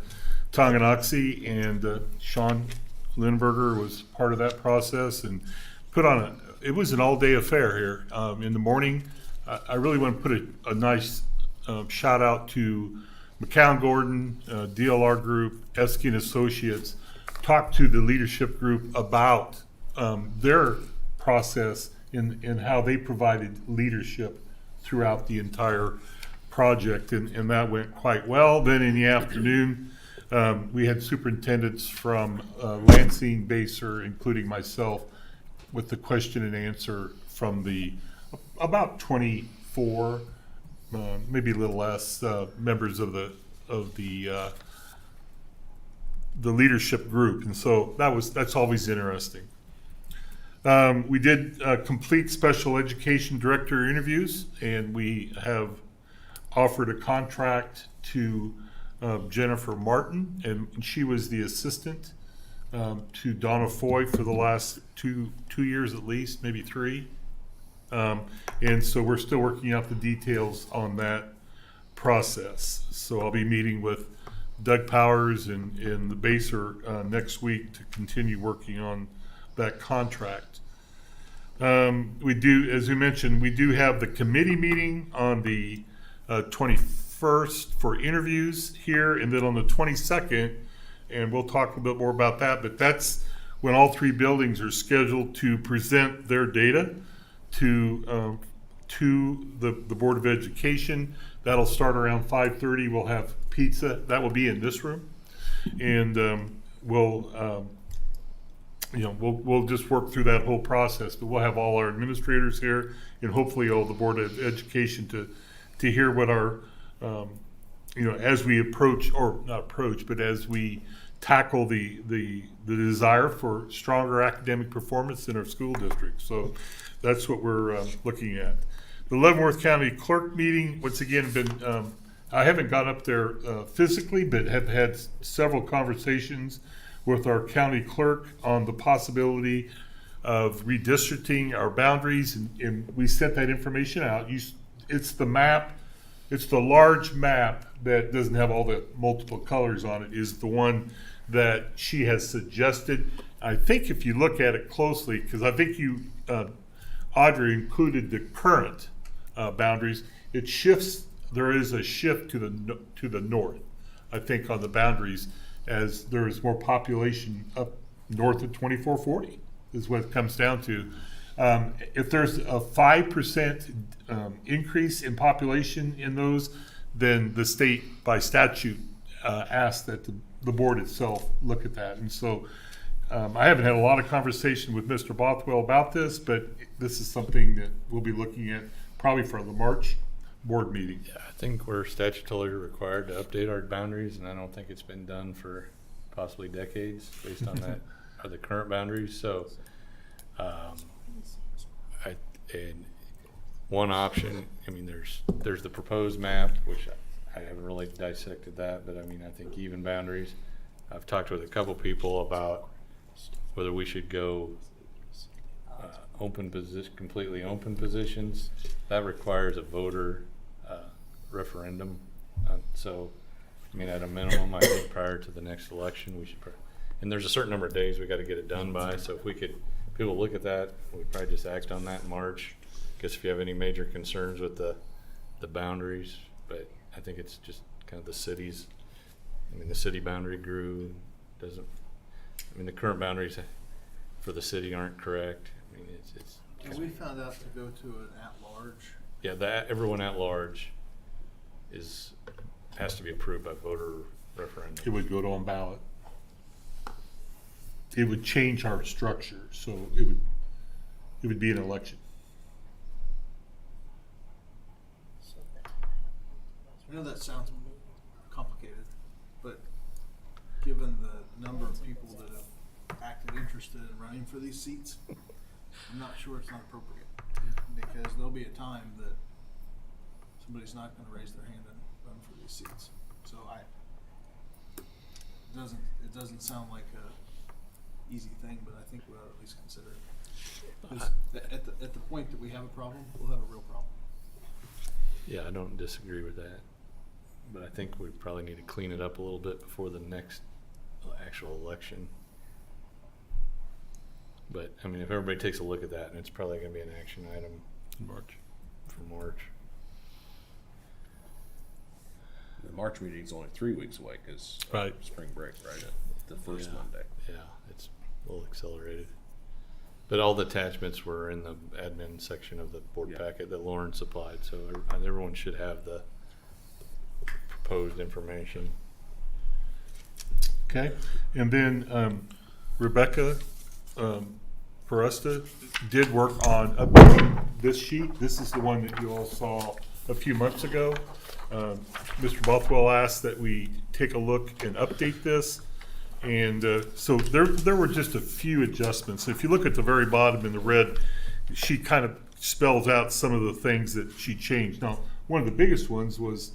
Tonganoxie, and Sean Lindberger was part of that process and put on it was an all-day affair here. In the morning, I really want to put a nice shout out to McCown Gordon, DLR Group, Esky and Associates, talked to the leadership group about their process in how they provided leadership throughout the entire project, and that went quite well. Then in the afternoon, we had superintendents from Lansing, Baser, including myself, with the question and answer from the about 24, maybe a little less, members of the leadership group, and so that's always interesting. We did complete special education director interviews, and we have offered a contract to Jennifer Martin, and she was the assistant to Donna Foy for the last two years at least, maybe 3. And so we're still working out the details on that process. So I'll be meeting with Doug Powers and the Baser next week to continue working on that contract. We do, as we mentioned, we do have the committee meeting on the 21st for interviews here, and then on the 22nd, and we'll talk a bit more about that, but that's when all 3 buildings are scheduled to present their data to the Board of Education. That'll start around 5:30. We'll have pizza. That will be in this room, and we'll just work through that whole process. But we'll have all our administrators here, and hopefully all the Board of Education to hear what our as we approach, or not approach, but as we tackle the desire for stronger academic performance in our school district. So that's what we're looking at. The Leavenworth County Clerk meeting, once again, I haven't gone up there physically, but have had several conversations with our county clerk on the possibility of redistricting our boundaries, and we sent that information out. It's the map, it's the large map that doesn't have all the multiple colors on it, is the one that she has suggested. I think if you look at it closely, because I think you, Audrey, included the current boundaries, it shifts. There is a shift to the north, I think, on the boundaries, as there is more population up north of 2440, is what it comes down to. If there's a 5% increase in population in those, then the state, by statute, asks that the board itself look at that. And so I haven't had a lot of conversation with Mr. Bothwell about this, but this is something that we'll be looking at probably for the March board meeting. Yeah, I think we're statutorily required to update our boundaries, and I don't think it's been done for possibly decades based on that, are the current boundaries. So, and one option, I mean, there's the proposed map, which I haven't really dissected that, but I mean, I think even boundaries. I've talked with a couple people about whether we should go completely open positions. That requires a voter referendum. So, I mean, at a minimum, I think prior to the next election, we should, and there's a certain number of days we got to get it done by. So if we could, people look at that, we'd probably just act on that in March. Guess if you have any major concerns with the boundaries, but I think it's just kind of the cities. I mean, the city boundary grew, the current boundaries for the city aren't correct. I mean, it's. And we found out to go to an at-large. Yeah, everyone at large has to be approved by voter referendum. It would go to on ballot. It would change our structure, so it would be an election. I know that sounds complicated, but given the number of people that have acted interested in running for these seats, I'm not sure it's not appropriate, because there'll be a time that somebody's not going to raise their hand and run for these seats. So it doesn't sound like a easy thing, but I think we ought to at least consider it. 'Cause at the point that we have a problem, we'll have a real problem. Yeah, I don't disagree with that, but I think we probably need to clean it up a little bit before the next actual election. But I mean, if everybody takes a look at that, and it's probably going to be an action item In March. for March. The March meeting's only 3 weeks away because Right. spring break, right? The first Yeah. Monday. Yeah, it's a little accelerated. But all the attachments were in the admin section of the board Yeah. packet that Lauren supplied, so everyone should have the proposed information. Okay, and then Rebecca Perusta did work on updating this sheet. This is the one that you all saw a few months ago. Mr. Bothwell asked that we take a look and update this. And so there were just a few adjustments. If you look at the very bottom in the red, she kind of spells out some of the things that she changed. Now, one of the biggest ones was,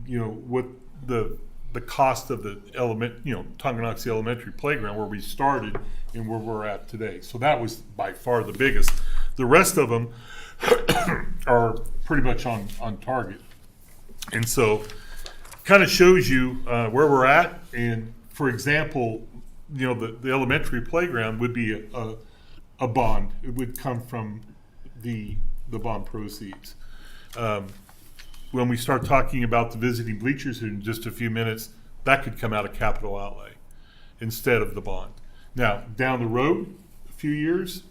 what the the cost of the Tonganoxie Elementary Playground, where we started and where we're at today. So that was by far the biggest. The rest of them are pretty much on target. And so kind of shows you where we're at. And for example, the elementary playground would be a bond. It would come from the bond proceeds. When we start talking about the visiting bleachers in just a few minutes, that could come out of capital outlay instead of the bond. Now, down the road, a few years,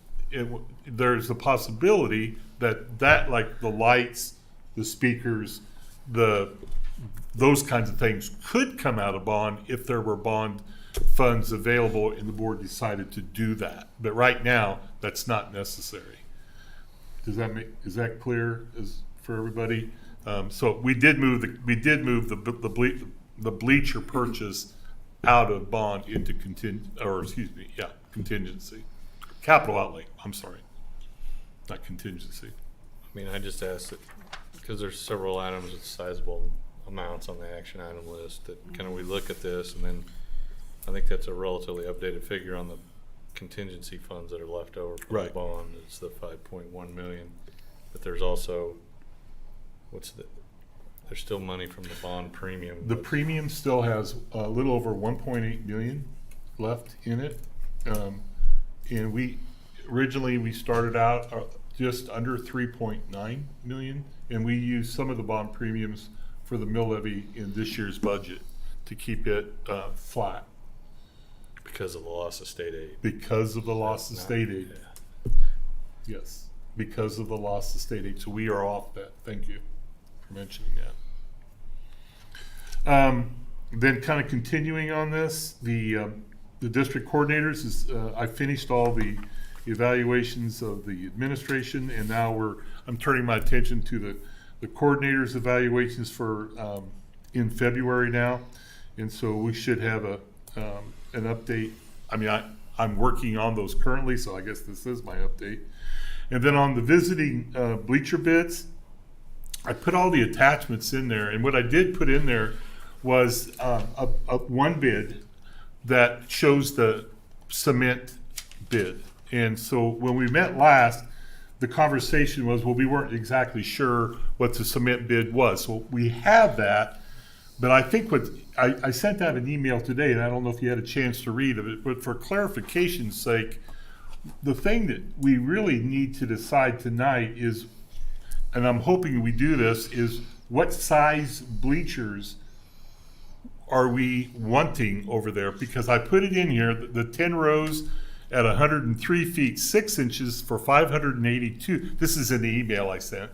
there's a possibility that like the lights, the speakers, those kinds of things could come out of bond if there were bond funds available and the board decided to do that. But right now, that's not necessary. Is that clear for everybody? So we did move the bleacher purchase out of bond into contingency, capital outlay. I'm sorry, not contingency. I mean, I just asked it because there's several items with sizable amounts on the action item list that kind of we look at this, and then I think that's a relatively updated figure on the contingency funds that are left over from the bond. It's the 5.1 million, but there's also there's still money from the bond premium. The premium still has a little over 1.8 million left in it, and we originally started out just under 3.9 million, and we used some of the bond premiums for the mill levy in this year's budget to keep it flat. Because of the loss of state aid. Because of the loss of state aid. Yeah. Yes, because of the loss of state aid. So we are off that. Thank you for mentioning that. Then kind of continuing on this, the district coordinators is, I finished all the evaluations of the administration, and now I'm turning my attention to the coordinators evaluations for in February now. And so we should have an update. I mean, I'm working on those currently, so I guess this is my update. And then on the visiting bleacher bids, I put all the attachments in there, and what I did put in there was one bid that shows the cement bid. And so when we met last, the conversation was, well, we weren't exactly sure what the cement bid was. So we have that, but I think I sent out an email today, and I don't know if you had a chance to read it, but for clarification's sake, the thing that we really need to decide tonight is, and I'm hoping we do this, is what size bleachers are we wanting over there? Because I put it in here, the 10 rows at 103 feet 6 inches for 582. This is in the email I sent.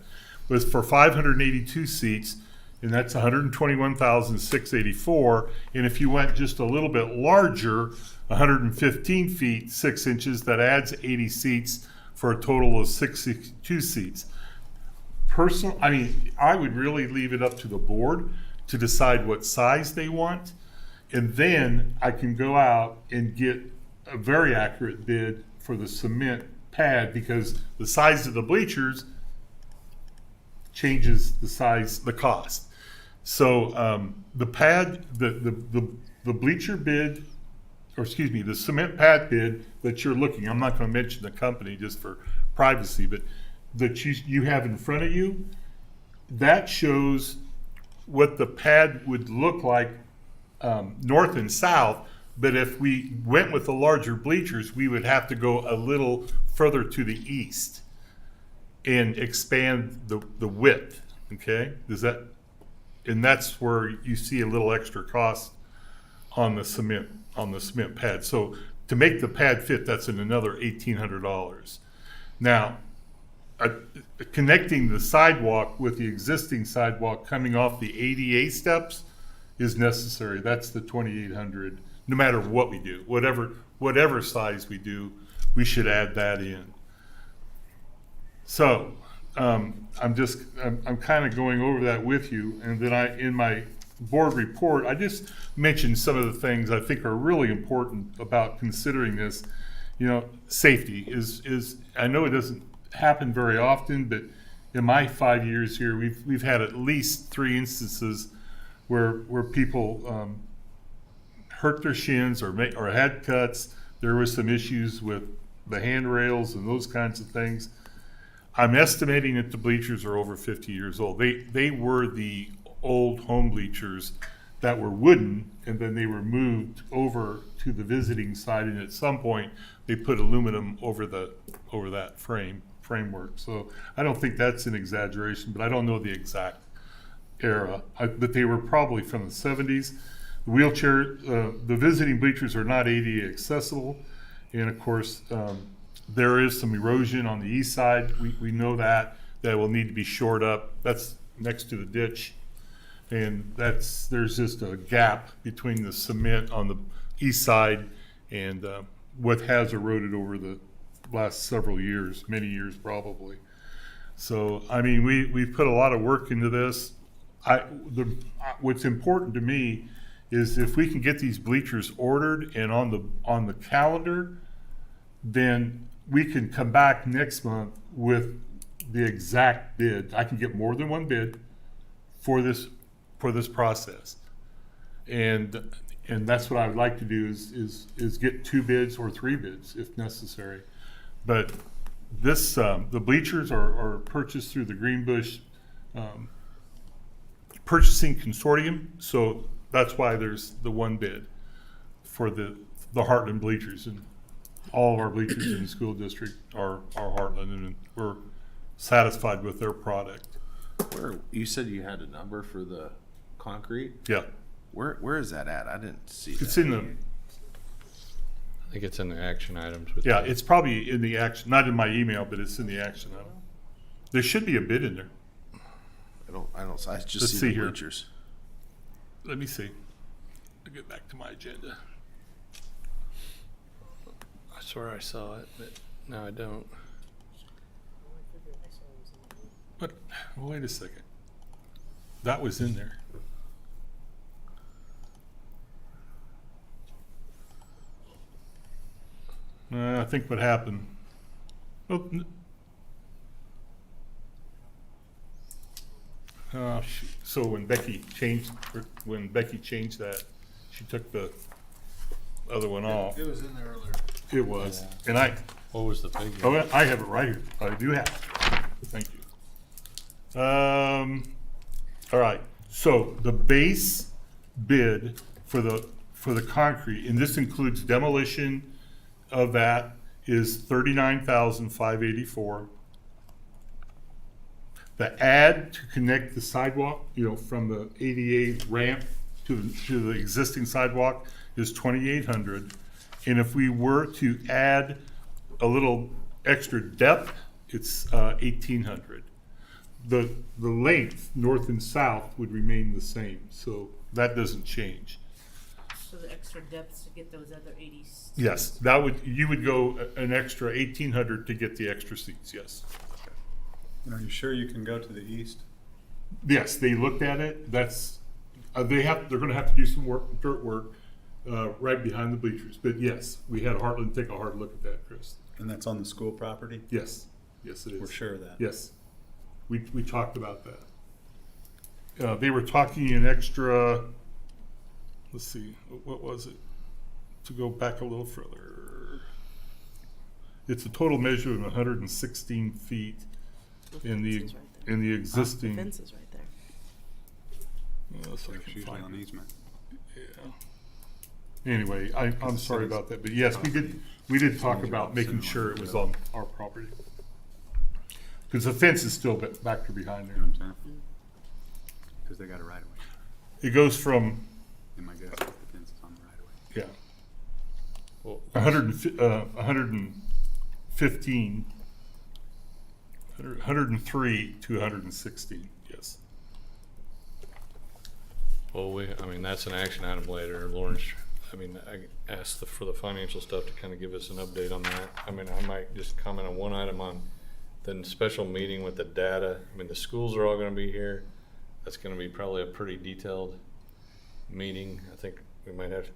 Was for 582 seats, and that's 121,684. And if you went just a little bit larger, 115 feet 6 inches, that adds 80 seats for a total of 62 seats. I would really leave it up to the board to decide what size they want, and then I can go out and get a very accurate bid for the cement pad, because the size of the bleachers changes the cost. So the pad, the bleacher bid, or excuse me, the cement pad bid that you're looking, I'm not going to mention the company just for privacy, but that you have in front of you, that shows what the pad would look like north and south. But if we went with the larger bleachers, we would have to go a little further to the east and expand the width. Okay, and that's where you see a little extra cost on the cement pad. So to make the pad fit, that's another $1,800. Now, connecting the sidewalk with the existing sidewalk coming off the ADA steps is necessary. That's the $2,800. No matter what we do, whatever size we do, we should add that in. So I'm kind of going over that with you, and then in my board report, I just mentioned some of the things I think are really important about considering this. Safety is I know it doesn't happen very often, but in my 5 years here, we've had at least 3 instances where people hurt their shins or had cuts. There was some issues with the handrails and those kinds of things. I'm estimating that the bleachers are over 50 years old. They were the old home bleachers that were wooden, and then they were moved over to the visiting side, and at some point they put aluminum over that framework. So I don't think that's an exaggeration, but I don't know the exact era. But they were probably from the 70s. The visiting bleachers are not ADA accessible, and of course there is some erosion on the east side. We know that will need to be shored up. That's next to the ditch. And there's just a gap between the cement on the east side and what has eroded over the last several years, many years probably. So, I mean, we've put a lot of work into this. What's important to me is if we can get these bleachers ordered and on the calendar, then we can come back next month with the exact bid. I can get more than one bid for this process, and that's what I would like to do is get 2 bids or 3 bids if necessary. But this the bleachers are purchased through the Greenbush Purchasing Consortium, so that's why there's the 1 bid for the Heartland bleachers, and all of our bleachers in the school district are Heartland, and we're satisfied with their product. Where you said you had a number for the concrete? Yeah. Where is that at? I didn't see It's that. in the, I think it's in the action items. With yeah, the- it's probably in the action, not in my email, but it's in the action item. There should be a bid in there. I just Let's see see the here. bleachers. Let me see. I'll get back to my agenda. I swear I saw it, but no, I don't. But, wait a second. That was in there. I think what happened. Oh, shoot. So when Becky changed that, she took the other one off. It was in there earlier. It was, Yeah. and What was the figure? oh, I have it right here. I do have it. Thank you. All right. So the base bid for the concrete, and this includes demolition of that, is $39,584. The add to connect the sidewalk, from the ADA ramp to the existing sidewalk is $2,800. And if we were to add a little extra depth, it's $1,800. The length, north and south, would remain the same, so that doesn't change. So the extra depths to get those other 80s. Yes, you would go an extra $1,800 to get the extra seats, yes. Are you sure you can go to the east? Yes, they looked at it. That's they're going to have to do some dirt work right behind the bleachers. But yes, we had Heartland take a hard look at that, Chris. And that's on the school property? Yes, yes, it is. We're sure of that? Yes, we talked about that. They were talking an extra. Let's see, what was it? To go back a little further, it's a total measure of 116 feet in the fence is right there. in the The existing. fence is right there. So I It's can usually find on it. easement. Yeah. Anyway, I'm sorry about that, but yes, we did talk about making sure it was on our property. Because the fence is still back to behind You know there. what I'm saying? Because they got a right of way. It goes from, And my guess is the fence is on the right of way. yeah, Well, 103 to 116, yes. Well, that's an action item later. Lawrence, I asked for the financial stuff to kind of give us an update on that. I might just comment on one item on the special meeting with the data. The schools are all gonna be here. That's gonna be probably a pretty detailed meeting. I think we might have,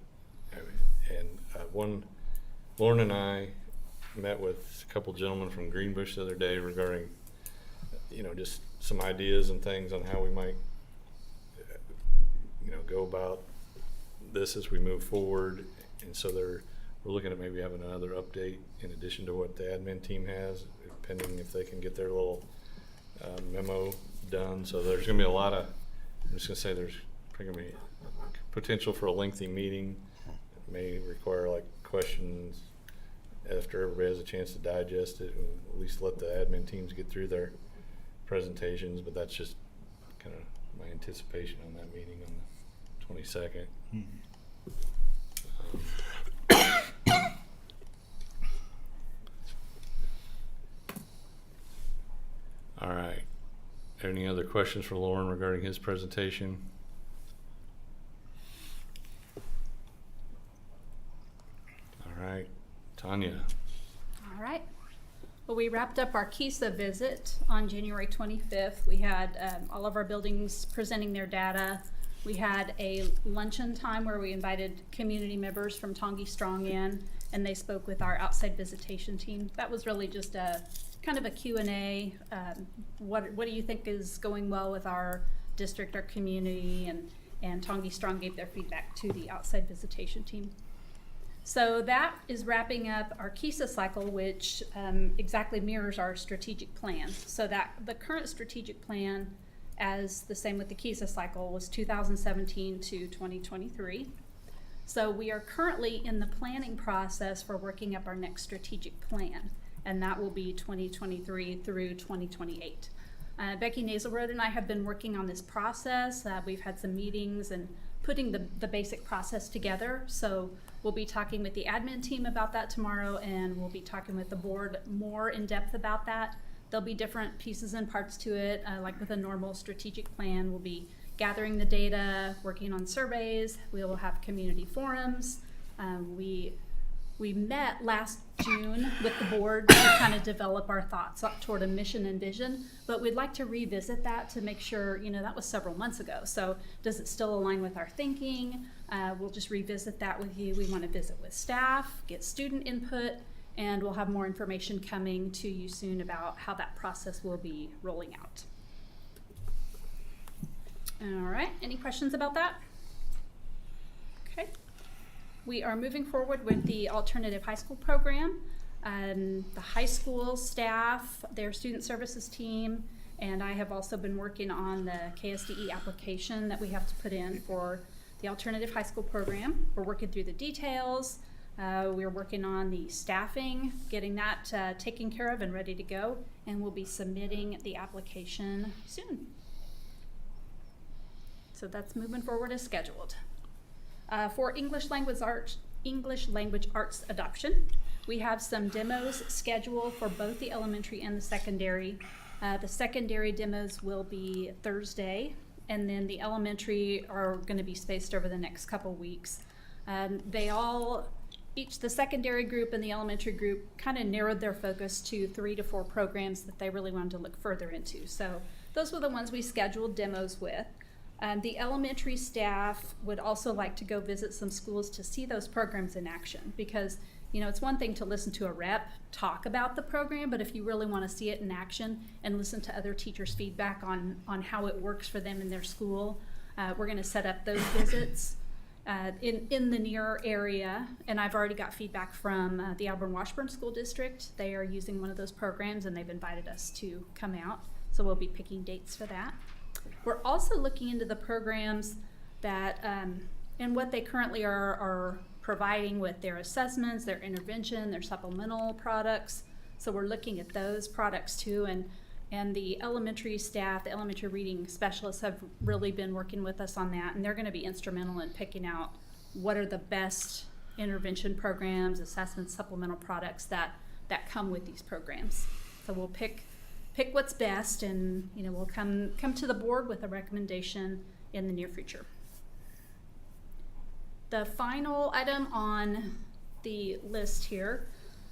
Lauren and I met with a couple gentlemen from Greenbush the other day regarding, just some ideas and things on how we might, go about this as we move forward. And so we're looking at maybe having another update in addition to what the admin team has, pending if they can get their little memo done. So there's gonna be a lot of, I'm just gonna say there's probably gonna be potential for a lengthy meeting. It may require like questions after everybody has a chance to digest it, and at least let the admin teams get through their presentations. But that's just kind of my anticipation on that meeting on the 22nd. All right. Any other questions for Lauren regarding his presentation? All right, Tanya. All right. Well, we wrapped up our KISA visit on January 25th. We had all of our buildings presenting their data. We had a luncheon time where we invited community members from Tongi Strong in, and they spoke with our outside visitation team. That was really just a kind of a Q&A. What do you think is going well with our district, our community, and Tongi Strong gave their feedback to the outside visitation team. So that is wrapping up our KISA cycle, which exactly mirrors our strategic plan. So that the current strategic plan, as the same with the KISA cycle, was 2017 to 2023. So we are currently in the planning process for working up our next strategic plan, and that will be 2023 through 2028. Becky Naselrode and I have been working on this process. We've had some meetings and putting the basic process together. So we'll be talking with the admin team about that tomorrow, and we'll be talking with the board more in depth about that. There'll be different pieces and parts to it, like with a normal strategic plan. We'll be gathering the data, working on surveys. We will have community forums. We met last June with the board to kind of develop our thoughts up toward a mission and vision, but we'd like to revisit that to make sure, that was several months ago. So does it still align with our thinking? We'll just revisit that with you. We want to visit with staff, get student input, and we'll have more information coming to you soon about how that process will be rolling out. All right, any questions about that? Okay. We are moving forward with the alternative high school program. The high school staff, their student services team, and I have also been working on the KSDE application that we have to put in for the alternative high school program. We're working through the details. We're working on the staffing, getting that taken care of and ready to go, and we'll be submitting the application soon. So that's moving forward as scheduled. For English language arts adoption, we have some demos scheduled for both the elementary and the secondary. The secondary demos will be Thursday, and then the elementary are going to be spaced over the next couple weeks. The secondary group and the elementary group kind of narrowed their focus to 3 to 4 programs that they really wanted to look further into. So those were the ones we scheduled demos with. The elementary staff would also like to go visit some schools to see those programs in action, because it's one thing to listen to a rep talk about the program, but if you really want to see it in action and listen to other teachers' feedback on how it works for them in their school, we're going to set up those visits in the near area. And I've already got feedback from the Auburn-Washburn School District. They are using one of those programs, and they've invited us to come out, so we'll be picking dates for that. We're also looking into the programs that, and what they currently are providing with their assessments, their intervention, their supplemental products. So we're looking at those products too, and the elementary staff, the elementary reading specialists have really been working with us on that, and they're going to be instrumental in picking out what are the best intervention programs, assessments, supplemental products that come with these programs. So we'll pick what's best, and we'll come to the board with a recommendation in the near future. The final item on the list here,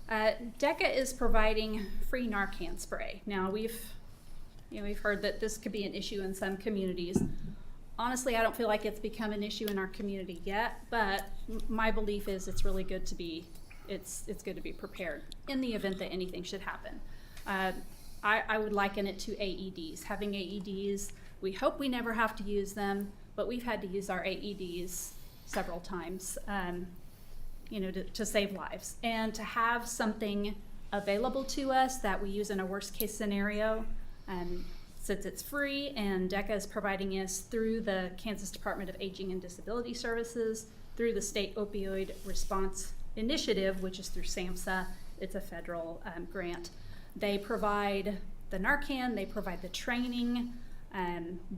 DECA is providing free Narcan spray. Now we've heard that this could be an issue in some communities. Honestly, I don't feel like it's become an issue in our community yet, but my belief is it's really good to be good to be prepared in the event that anything should happen. I would liken it to AEDs. Having AEDs, we hope we never have to use them, but we've had to use our AEDs several times, you know, to save lives. And to have something available to us that we use in a worst case scenario, since it's free and DECA is providing us through the Kansas Department of Aging and Disability Services, through the State Opioid Response Initiative, which is through SAMHSA. It's a federal grant. They provide the Narcan, they provide the training.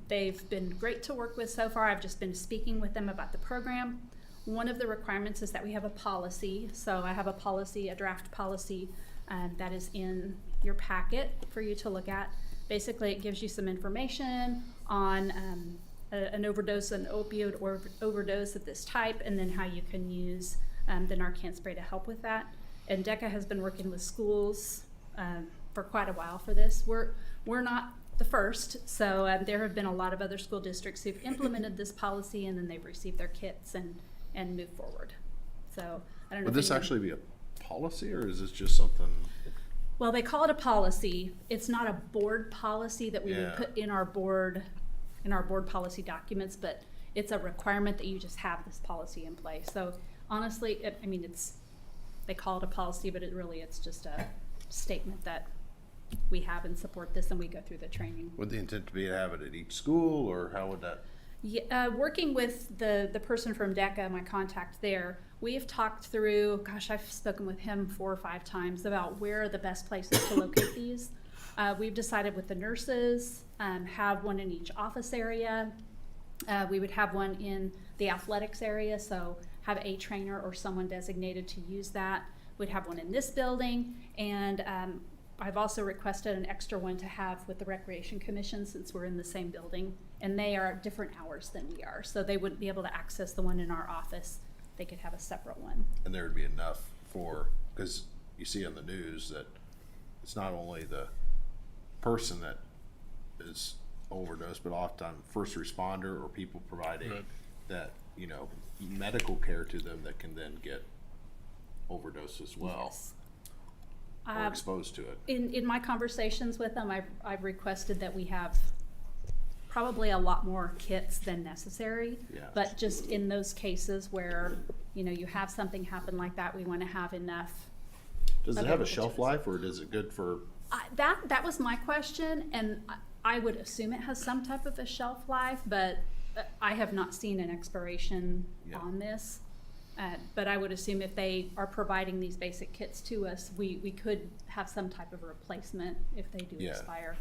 They've been great to work with so far. I've just been speaking with them about the program. One of the requirements is that we have a policy. So I have a policy, a draft policy that is in your packet for you to look at. Basically, it gives you some information on an overdose, an opioid or overdose of this type, and then how you can use the Narcan spray to help with that. And DECA has been working with schools for quite a while for this. We're not the first, so there have been a lot of other school districts who've implemented this policy, and then they've received their kits and moved forward. So I don't know. Would if this anyone- actually be a policy, or is this just something? Well, they call it a policy. It's not a board policy that we would Yeah. put in our board policy documents, but it's a requirement that you just have this policy in place. So honestly, I mean, they call it a policy, but it's just a statement that we have and support this, and we go through the training. Would the intent to be to have it at each school, or how would that? Yeah, working with the person from DECA, my contact there, we have talked through, gosh, I've spoken with him 4 or 5 times about where are the best places to locate these. We've decided with the nurses, have one in each office area. We would have one in the athletics area, so have a trainer or someone designated to use that. We'd have one in this building, and I've also requested an extra one to have with the Recreation Commission, since we're in the same building, and they are at different hours than we are, so they wouldn't be able to access the one in our office. They could have a separate one. And there would be enough because you see on the news that it's not only the person that is overdosed, but often first responder or people providing Right. that, you know, medical care to them that can then get overdosed as well. Yes. Or exposed to it. In my conversations with them, I've requested that we have probably a lot more kits than necessary. Yeah. But just in those cases where, you know, you have something happen like that, we want to have enough. Does it have available a to shelf us. life, or is it good for? That was my question, and I would assume it has some type of a shelf life, but I have not seen an expiration on this. But I would assume if they are providing these basic kits to us, we could have some type of a replacement if they do expire.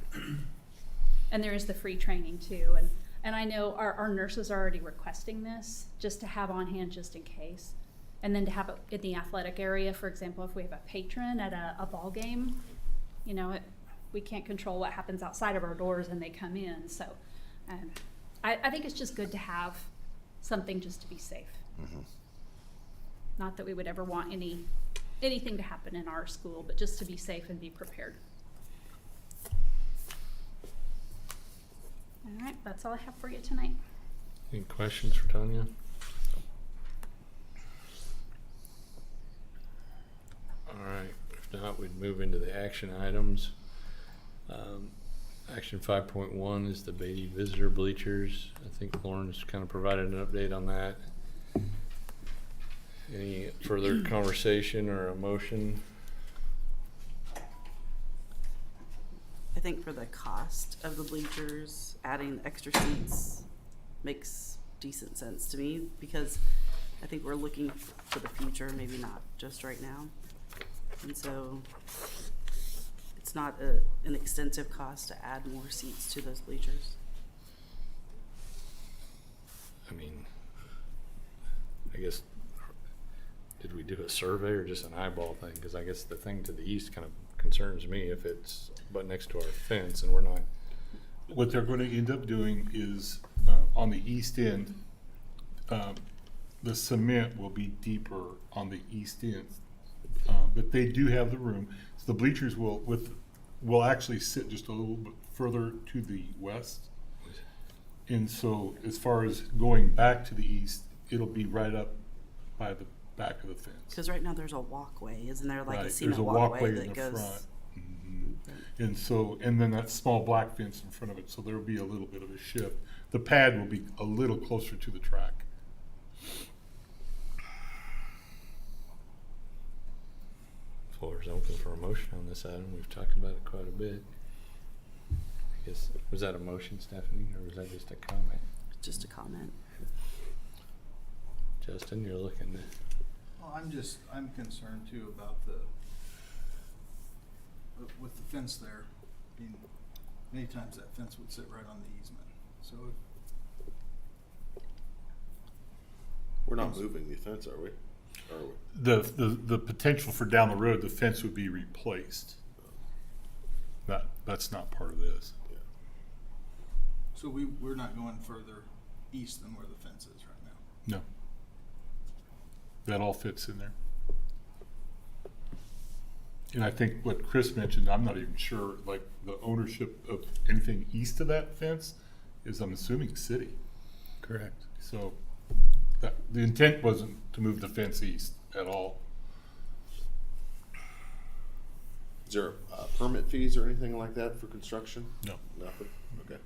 And there is the free training too. And I know our nurses are already requesting this just to have on hand just in case. And then to have it in the athletic area, for example, if we have a patron at a ball game, you know, we can't control what happens outside of our doors and they come in. So I think it's just good to have something just to be safe. Mm-hmm. Not that we would ever want anything to happen in our school, but just to be safe and be prepared. All right, that's all I have for you tonight. Any questions for Tanya? All right, if not, we'd move into the action items. Action 5.1 is the Beatty visitor bleachers. I think Lauren's kind of provided an update on that. Any further conversation or a motion? I think for the cost of the bleachers, adding extra seats makes decent sense to me, because I think we're looking for the future, maybe not just right now. And so it's not an extensive cost to add more seats to those bleachers. I mean, I guess, did we do a survey or just an eyeball thing? Because I guess the thing to the east kind of concerns me if it's but next to our fence and we're not. What they're going to end up doing is on the east end, the cement will be deeper on the east end, but they do have the room. So the bleachers will actually sit just a little bit further to the west, and so as far as going back to the east, it'll be right up by the back of the fence. Because right now there's a walkway, isn't there? Like a Right, cement there's a walkway in that the goes. front. Mhm. And so, and then that small black fence in front of it, so there'll be a little bit of a shift. the pad will be a little closer to the track. Floor is open for a motion on this item. We've talked about it quite a bit. I guess, was that a motion, Stephanie, or was that just a comment? Just a comment. Justin, you're looking to, Well, I'm concerned too about with the fence there. I mean, many times that fence would sit right on the easement, so We're not moving the fence, are we? Are we? The potential for down the road, the fence would be replaced. That's not part of this. so we're not going further east than where the fence is right now. No. That all fits in there. And I think what Chris mentioned, I'm not even sure, like the ownership of anything east of that fence is, I'm assuming, city. Correct. So the intent wasn't to move the fence east at all. Is there permit fees or anything like that for construction? No. Nothing? Okay.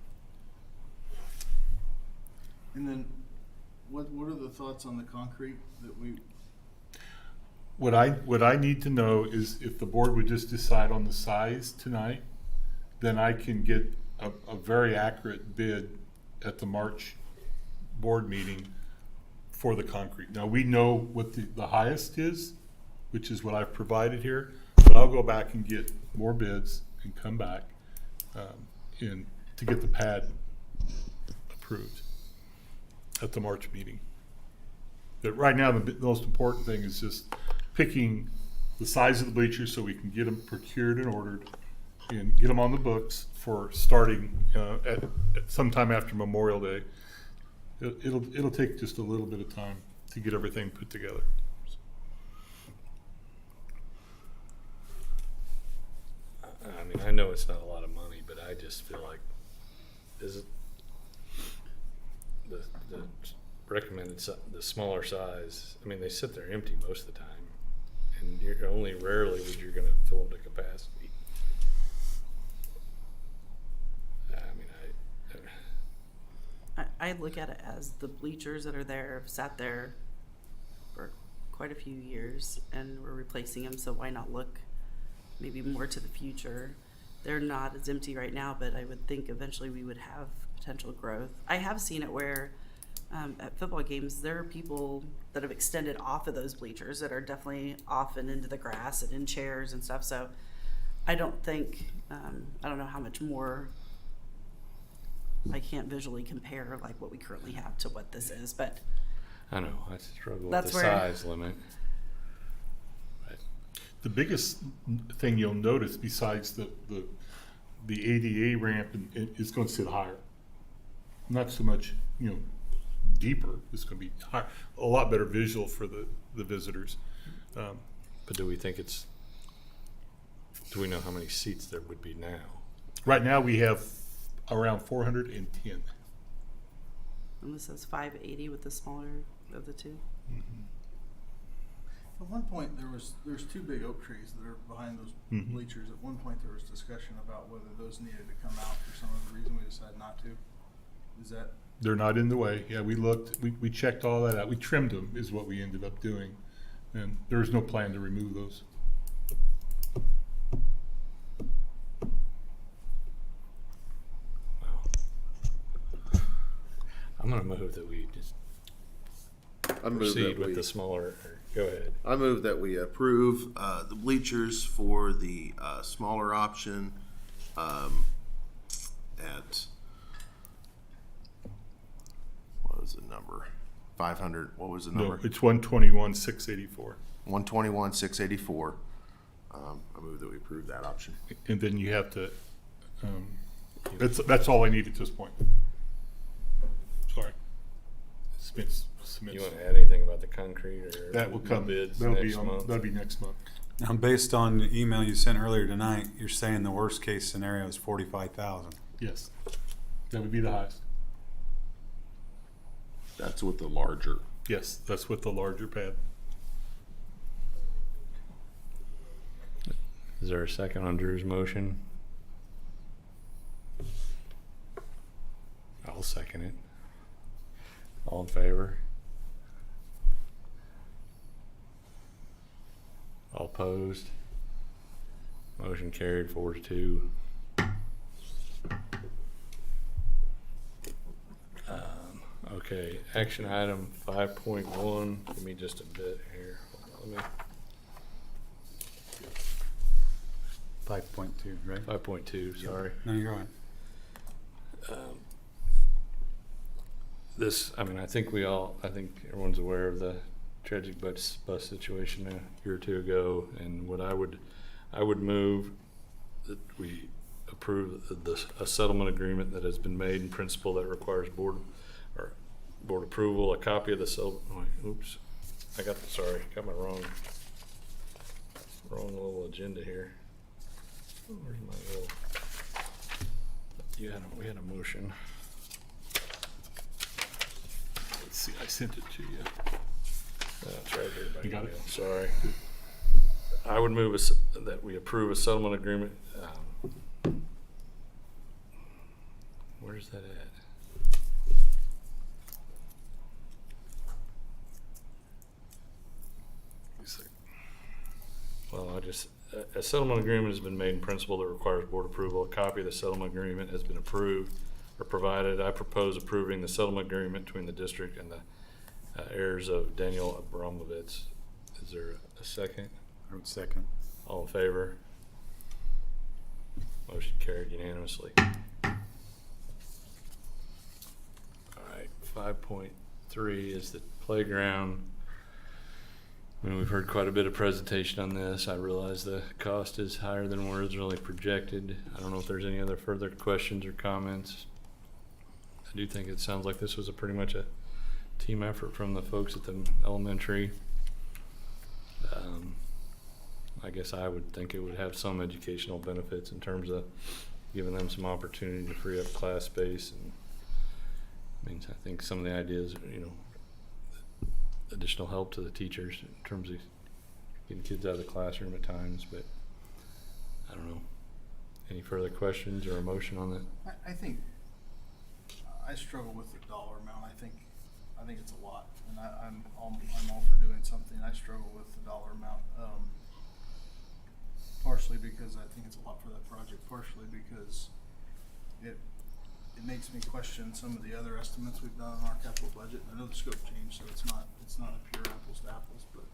And then, what are the thoughts on the concrete that we? What I need to know is if the board would just decide on the size tonight, then I can get a very accurate bid at the March board meeting for the concrete. Now, we know what the highest is, which is what I've provided here, but I'll go back and get more bids and come back to get the pad approved at the March meeting. But right now, the most important thing is just picking the size of the bleachers so we can get them procured and ordered and get them on the books for starting at sometime after Memorial Day. It'll take just a little bit of time to get everything put together. I mean, I know it's not a lot of money, but I just feel like, is it the recommended, the smaller size, I mean, they sit there empty most of the time, and you're only rarely would you're gonna fill them to capacity. I mean, I look at it as the bleachers that are there have sat there for quite a few years, and we're replacing them, so why not look maybe more to the future? They're not as empty right now, but I would think eventually we would have potential growth. I have seen it where at football games, there are people that have extended off of those bleachers that are definitely off and into the grass and in chairs and stuff. So I don't think, I don't know how much more, I can't visually compare like what we currently have to what this is, but I know, I struggle with That's the where- size limit. The biggest thing you'll notice besides the ADA ramp is going to sit higher. Not so much, deeper. It's going to be higher, a lot better visual for the visitors. But do we think do we know how many seats there would be now? Right now we have around 410. and this says 580 with the smaller of the two. At one point, there's two big oak trees that are behind those bleachers. At one point, there was discussion about whether those needed to come out for some other reason. We decided not to. Is that? They're not in the way. Yeah, we looked, we checked all that out. We trimmed them is what we ended up doing. And there's no plan to remove those. Wow. I'm gonna move that we just I move proceed that with we, the smaller, go ahead. I move that we approve the bleachers for the smaller option at, what was the number? 500, what was the number? No, it's 121,684. 121,684. I move that we approve that option. And then you have to, that's all I need at this point. Sorry. Submits. You wanna add anything about the concrete or? That will come, bids that'll be next month? that'll be next month. Now, based on the email you sent earlier tonight, you're saying the worst case scenario is 45,000. Yes. That would be the highest. That's with the larger. Yes, that's with the larger pad. Is there a second on Drew's motion? second it. All in favor? All opposed? Motion carried 4-2. Okay, action item 5.1. Give me just a bit here. Hold on, 5.2, right? 5.2, sorry. No, you're right. This, I mean, I think everyone's aware of the tragic bus situation a year or two ago, and what I would move that we approve a settlement agreement that has been made in principle that requires board approval, a copy of the oops, got my wrong little agenda here. Where's my little, we had a motion. Let's see, I sent it to you. That's right here. You got it? Sorry. I would move that we approve a settlement agreement. Where's that at? Well, a settlement agreement has been made in principle that requires board approval. A copy of the settlement agreement has been approved or provided. I propose approving the settlement agreement between the district and the heirs of Daniel Abramovitz. Is there a second? I would second. All in favor? Motion carried unanimously. All right, 5.3 is the playground. I mean, we've heard quite a bit of presentation on this. I realize the cost is higher than originally projected. I don't know if there's any other further questions or comments. I do think it sounds like this was pretty much a team effort from the folks at the elementary. I guess I would think it would have some educational benefits in terms of giving them some opportunity to free up class space. And I mean, I think some of the ideas, additional help to the teachers in terms of getting kids out of the classroom at times, but I don't know. Any further questions or emotion on that? I think I struggle with the dollar amount. I think it's a lot, and I'm all for doing something. I struggle with the dollar amount, partially because I think it's a lot for that project, partially because it makes me question some of the other estimates we've done on our capital budget. I know the scope changed, so it's not a pure apples to apples, but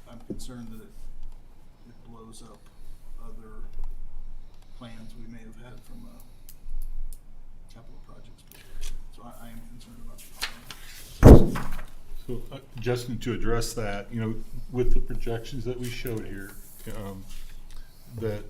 I'm concerned that it blows up other plans we may have had from a capital projects perspective. So I am concerned about the dollar. So, Justin, to address that, with the projections that we showed here, that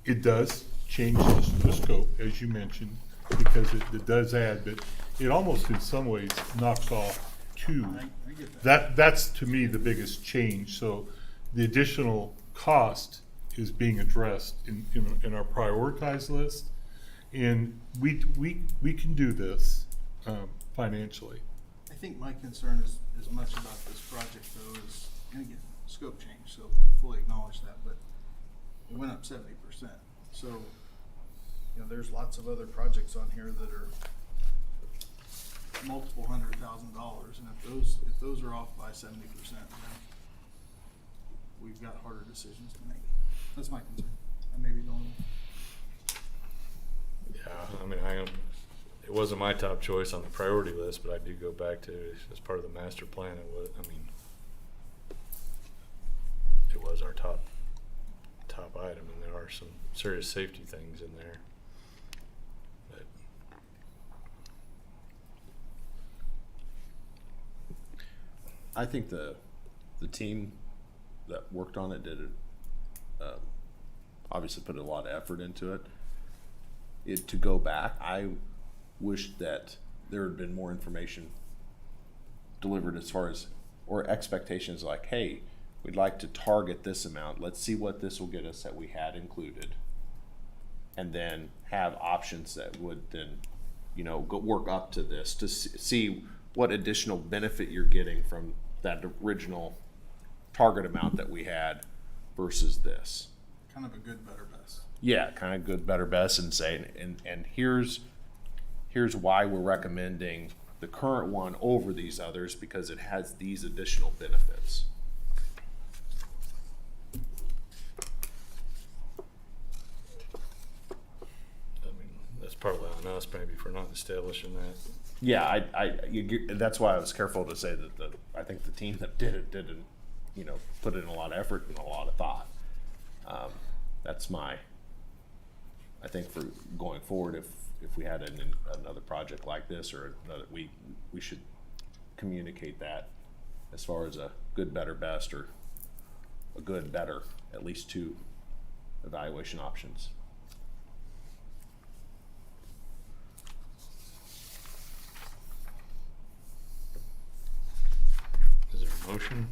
it does change the scope, as you mentioned, because it does add, but it almost in some ways knocks off two. I get that. That's to me the biggest change. So the additional cost is being addressed in our prioritized list, and we can do this financially. I think my concern is as much about this project though is, and again, scope change, so fully acknowledge that, but it went up 70%. So, there's lots of other projects on here that are multiple $100,000, and if those are off by 70%, then we've got harder decisions to make. That's my concern. I may be going. Yeah, I mean, it wasn't my top choice on the priority list, but I do go back to as part of the master plan. It was our top item, and there are some serious safety things in there. But I think the team that worked on it did it. Obviously, put a lot of effort into it. To go back, I wish that there had been more information delivered as far as, or expectations like, hey, we'd like to target this amount. Let's see what this will get us that we had included, and then have options that would then, go work up to this to see what additional benefit you're getting from that original target amount that we had versus this. Kind of a good, better, best. Yeah, kind of good, better, best, and say, and here's why we're recommending the current one over these others, because it has these additional benefits. I mean, that's partly on us maybe for not establishing that. Yeah, that's why I was careful to say that I think the team that did it didn't, put in a lot of effort and a lot of thought. That's I think for going forward, if we had another project like this or another, we should communicate that as far as a good, better, best, or a good, better, at least two evaluation options. Is there a motion?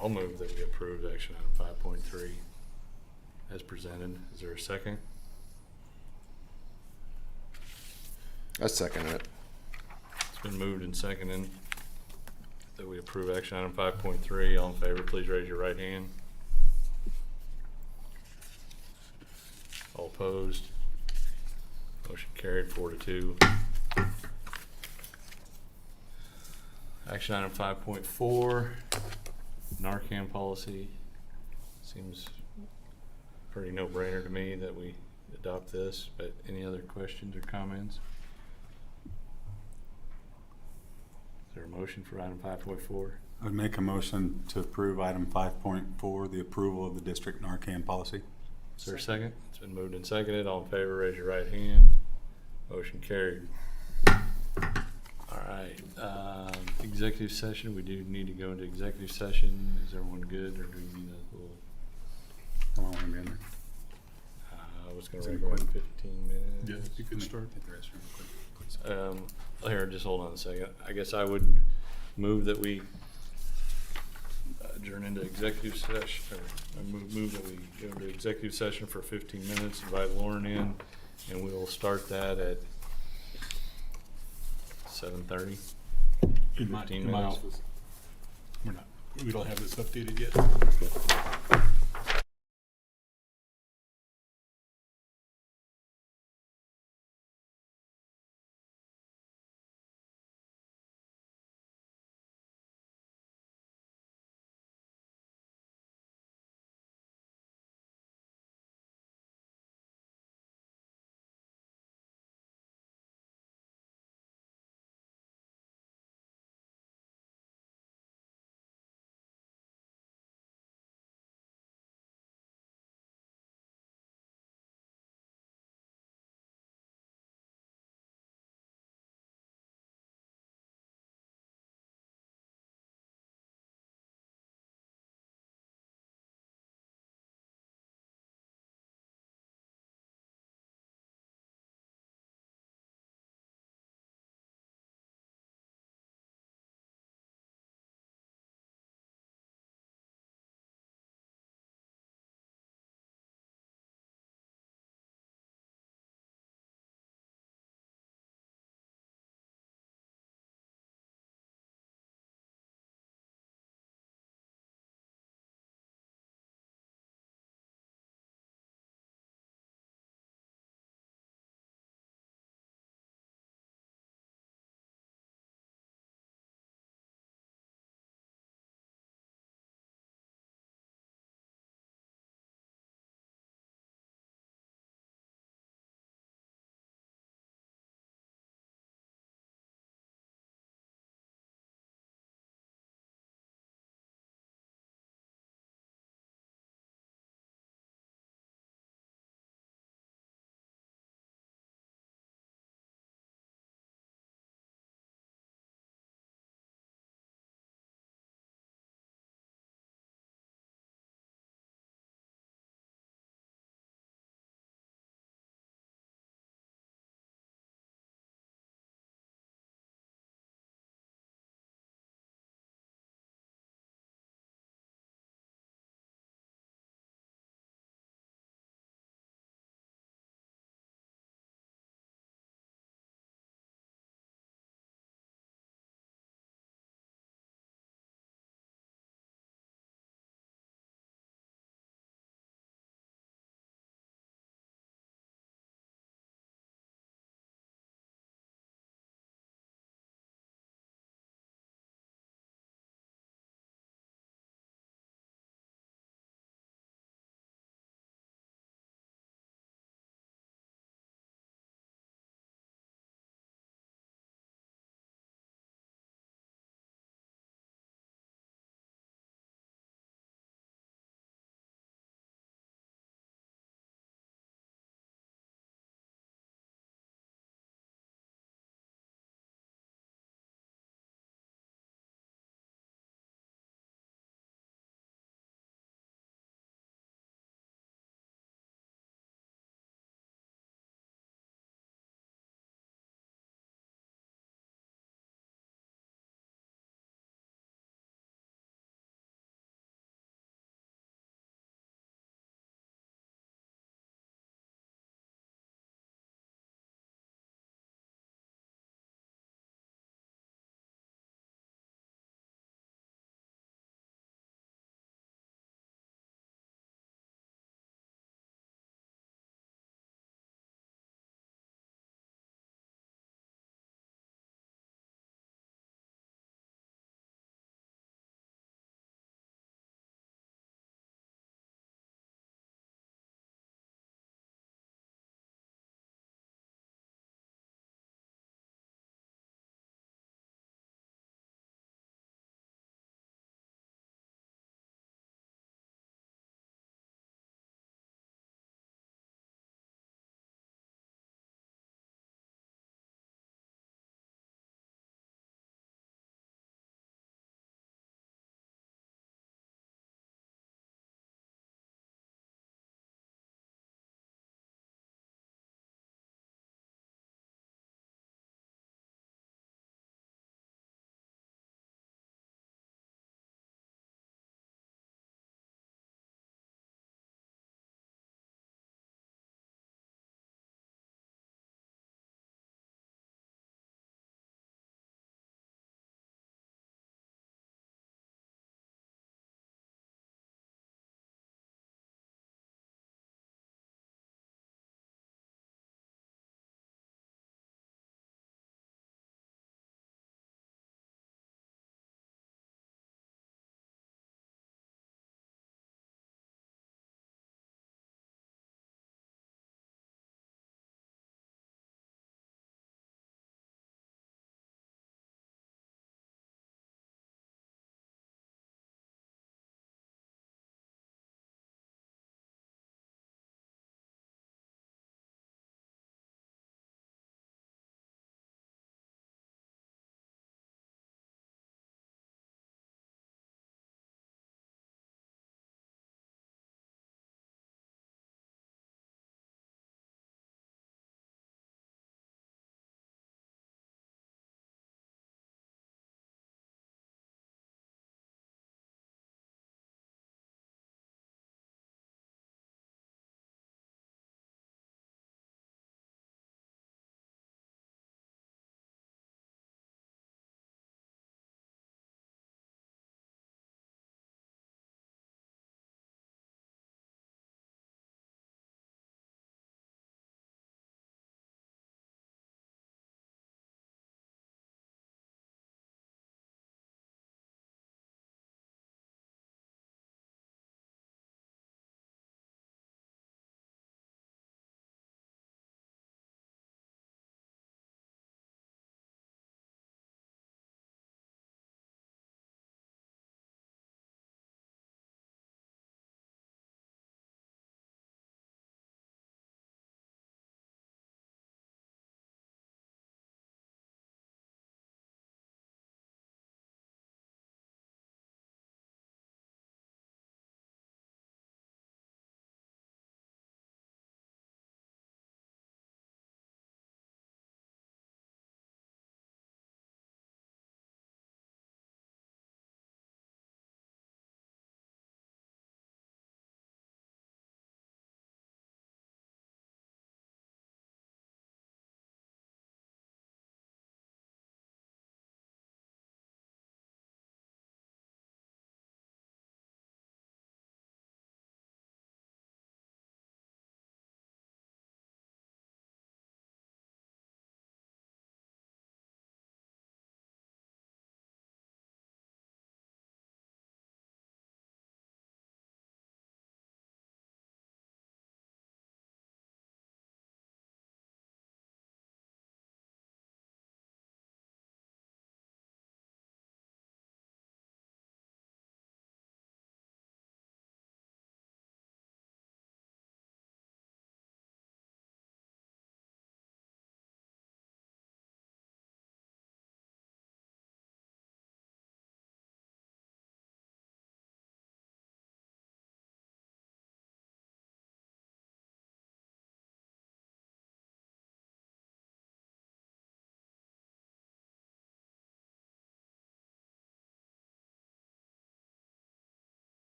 I'll move that we approve action item 5.3 as presented. Is there a second? I second it. It's been moved and seconded that we approve action item 5.3. All in favor, please raise your right hand. All opposed? Motion carried 4-2. Action item 5.4, Narcan policy. Seems pretty no-brainer to me that we adopt this, but any other questions or comments? Is there a motion for item 5.4? I would make a motion to approve item 5.4, the approval of the district Narcan policy. Is there a second? It's been moved and seconded. All in favor, raise your right hand. Motion carried. All right, executive session. We do need to go into executive session. Is everyone good, or do we need a little? How long are we in there? I was going Is to it recommend quick? 15 minutes. Yeah, you can start. Hit the restroom real quick, please. Here, just hold on a second. I guess I would move that we adjourn into executive session, or I move that we go into executive session for 15 minutes, invite Lauren in, and we will start that at 7:30. In my 15 minutes. office. We don't have this updated yet.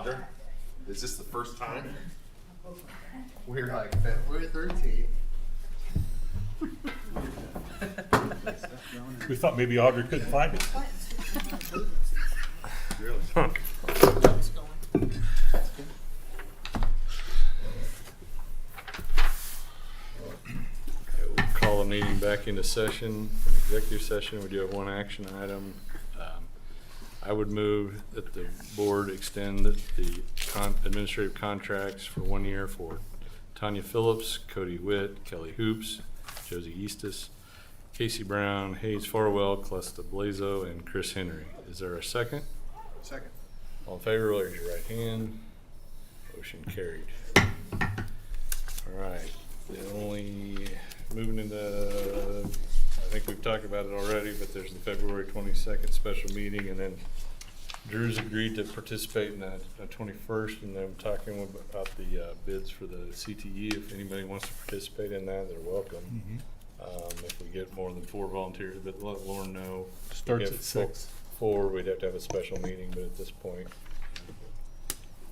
Audra? Is this the first time? We're like February 13th. We thought maybe Audrey couldn't find it. Call the meeting back into session, an executive session. We do have one action item. I would move that the board extend the administrative contracts for 1 year for Tanya Phillips, Cody Witt, Kelly Hoops, Josie Eastis, Casey Brown, Hayes Farwell, Clesta Blazo, and Chris Henry. Is there a second? Second. All in favor, raise your right hand. Motion carried. All right, the only, moving into, I think we've talked about it already, but there's the February 22nd special meeting, and then Drew's agreed to participate in that 21st, and then talking about the bids for the CTE. If anybody wants to participate in that, they're welcome. If we get more than 4 volunteers, but let Lauren know. Starts If at 6. 4, we'd have to have a special meeting, but at this point,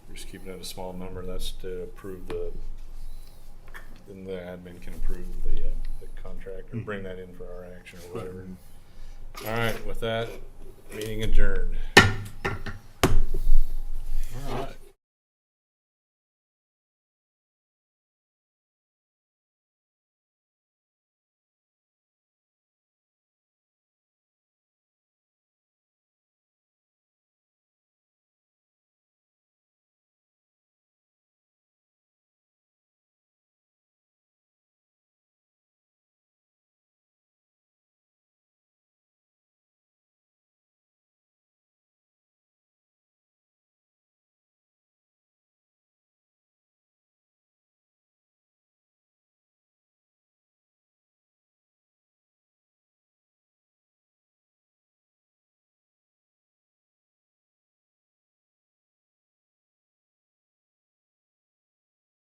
we're just keeping it a small number. That's to approve then the admin can approve the contract or bring that in for our action or whatever. All right, with that, meeting adjourned.